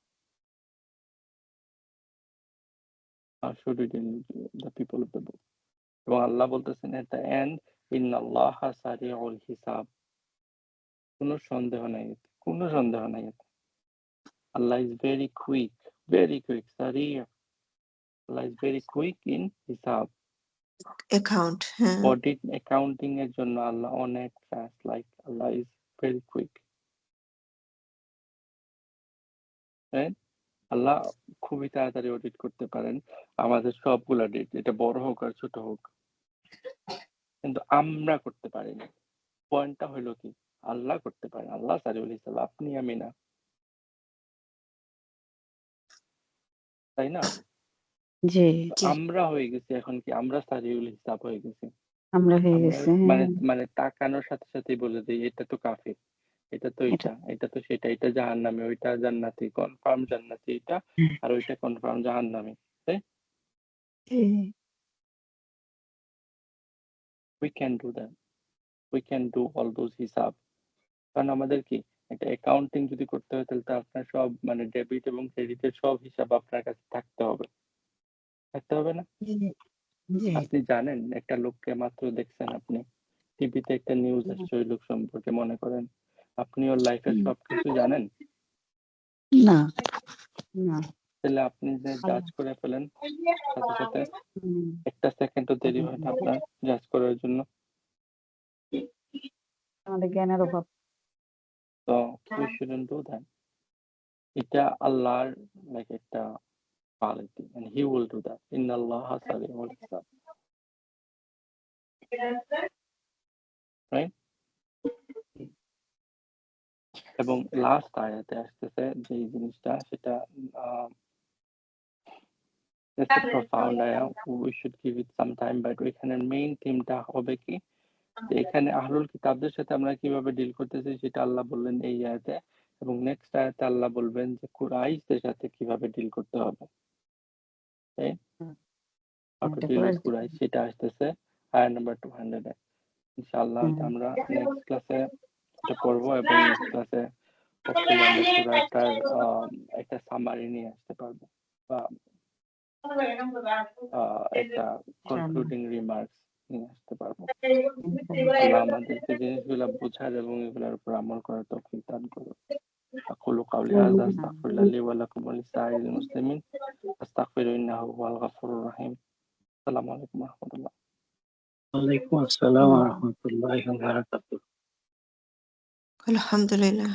How should we deal with the people of the book? এবং আল্লাহ বলতেছেন এট দ্য এন্ড, ইন্নাল্লাহা সারিউল হিসাব। কোনো সন্দেহ নাই এতে, কোনো সন্দেহ নাই এতে। আল্লাহ ইজ ভেরি কুইক, সারি। Allah is very quick in হিসাব। account. হ্যাঁ অডিট অ্যাকাউন্টিং এর জন্য আল্লাহ অনেক fast, like Allah is very quick, right? Allah খুবই তাড়াতাড়ি অডিট করতে পারেন আমাদের সবগুলা ডেট, এটা বড় হোক আর ছোট হোক, কিন্তু আমরা করতে পারি না। পয়েন্টটা হলো কি, আল্লাহ করতে পারেন, আল্লাহ সারিউল হিসাব, আপনি আমি না, তাই না? জি তো জি আমরা হয়ে গেছি এখন কি, আমরা সারিউল হিসাব হয়ে গেছি। আমরা হয়ে আমরা গেছি, মানে হ্যাঁ। মানে তাকানোর সাথে সাথেই বলে দিই এটা তো কাফির, এটা তো এটা এটা তো সেটা, এটা জাহান্নামী, ওইটা জান্নাতি, কনফার্ম জান্নাতি এটা, আর ওইটা কনফার্ম জাহান্নামী, তাই? জি we can do that, we can do all those হিসাব, কারণ আমাদের কি এটা অ্যাকাউন্টিং যদি করতে হয় তাহলে তো আপনার সব মানে ডেবিট এবং ক্রেডিটের সব হিসাব আপনার কাছে থাকতে হবে না? জি আপনি জানেন একটা লোককে মাত্র দেখছেন আপনি টিভিতে একটা নিউজ আসছে ওই লোক সম্পর্কে, মনে করেন আপনি ওর লাইফের সবকিছু জানেন, না না তাহলে আপনি যে জাজ আল্লাহ করে ফেলেন সাথে সাথে, হুম, একটা সেকেন্ডও দেরি হয় না আপনার জাজ করার জন্য। আমাদের জ্ঞানের অভাব। তো we shouldn't do that. এটা আল্লাহর লাইক একটা quality and he will do that. Inna Allaha sari'ul hisab. Right? এবং লাস্ট আয়াতে আসতেছে যে জিনিসটা সেটা it's a profound ayah. We should give it some time, but ওইখানের মেইন থিমটা হবে কি যে এখানে আহলুল কিতাবদের সাথে আমরা কিভাবে ডিল করতেছি সেটা আল্লাহ বললেন এই আয়াতে, এবং নেক্সট আয়াতে আল্লাহ বলবেন যে কুরাইশদের সাথে কিভাবে ডিল করতে হবে, তাই how to এটা deal with করে কুরাইশ, সেটা আসতেছে আয়াত নাম্বার 200 এ। ইনশাআল্লাহ আমরা নেক্সট ক্লাসে এটা পড়বো এবং নেক্সট ক্লাসে হোপফুলি আমরা পুরাটার একটা সামারি নিয়ে আসতে পারবো বা একটা কনক্লুডিং রিমার্কস নিয়ে আসতে পারবো। আল্লাহ আমাদেরকে জিনিসগুলো বোঝার এবং এগুলোর উপর আমল করার তৌফিক দান করুন। أقول قولي هذا أستغفر الله لي ولكم ولسائر المسلمين أستغفره إنه هو الغفور الرحيم. السلام عليكم ورحمة الله. ওয়ালাইকুম আসসালাম ওয়া রাহমাতুল্লাহি ওয়া বারাকাতুহু। আলহামদুলিল্লাহ।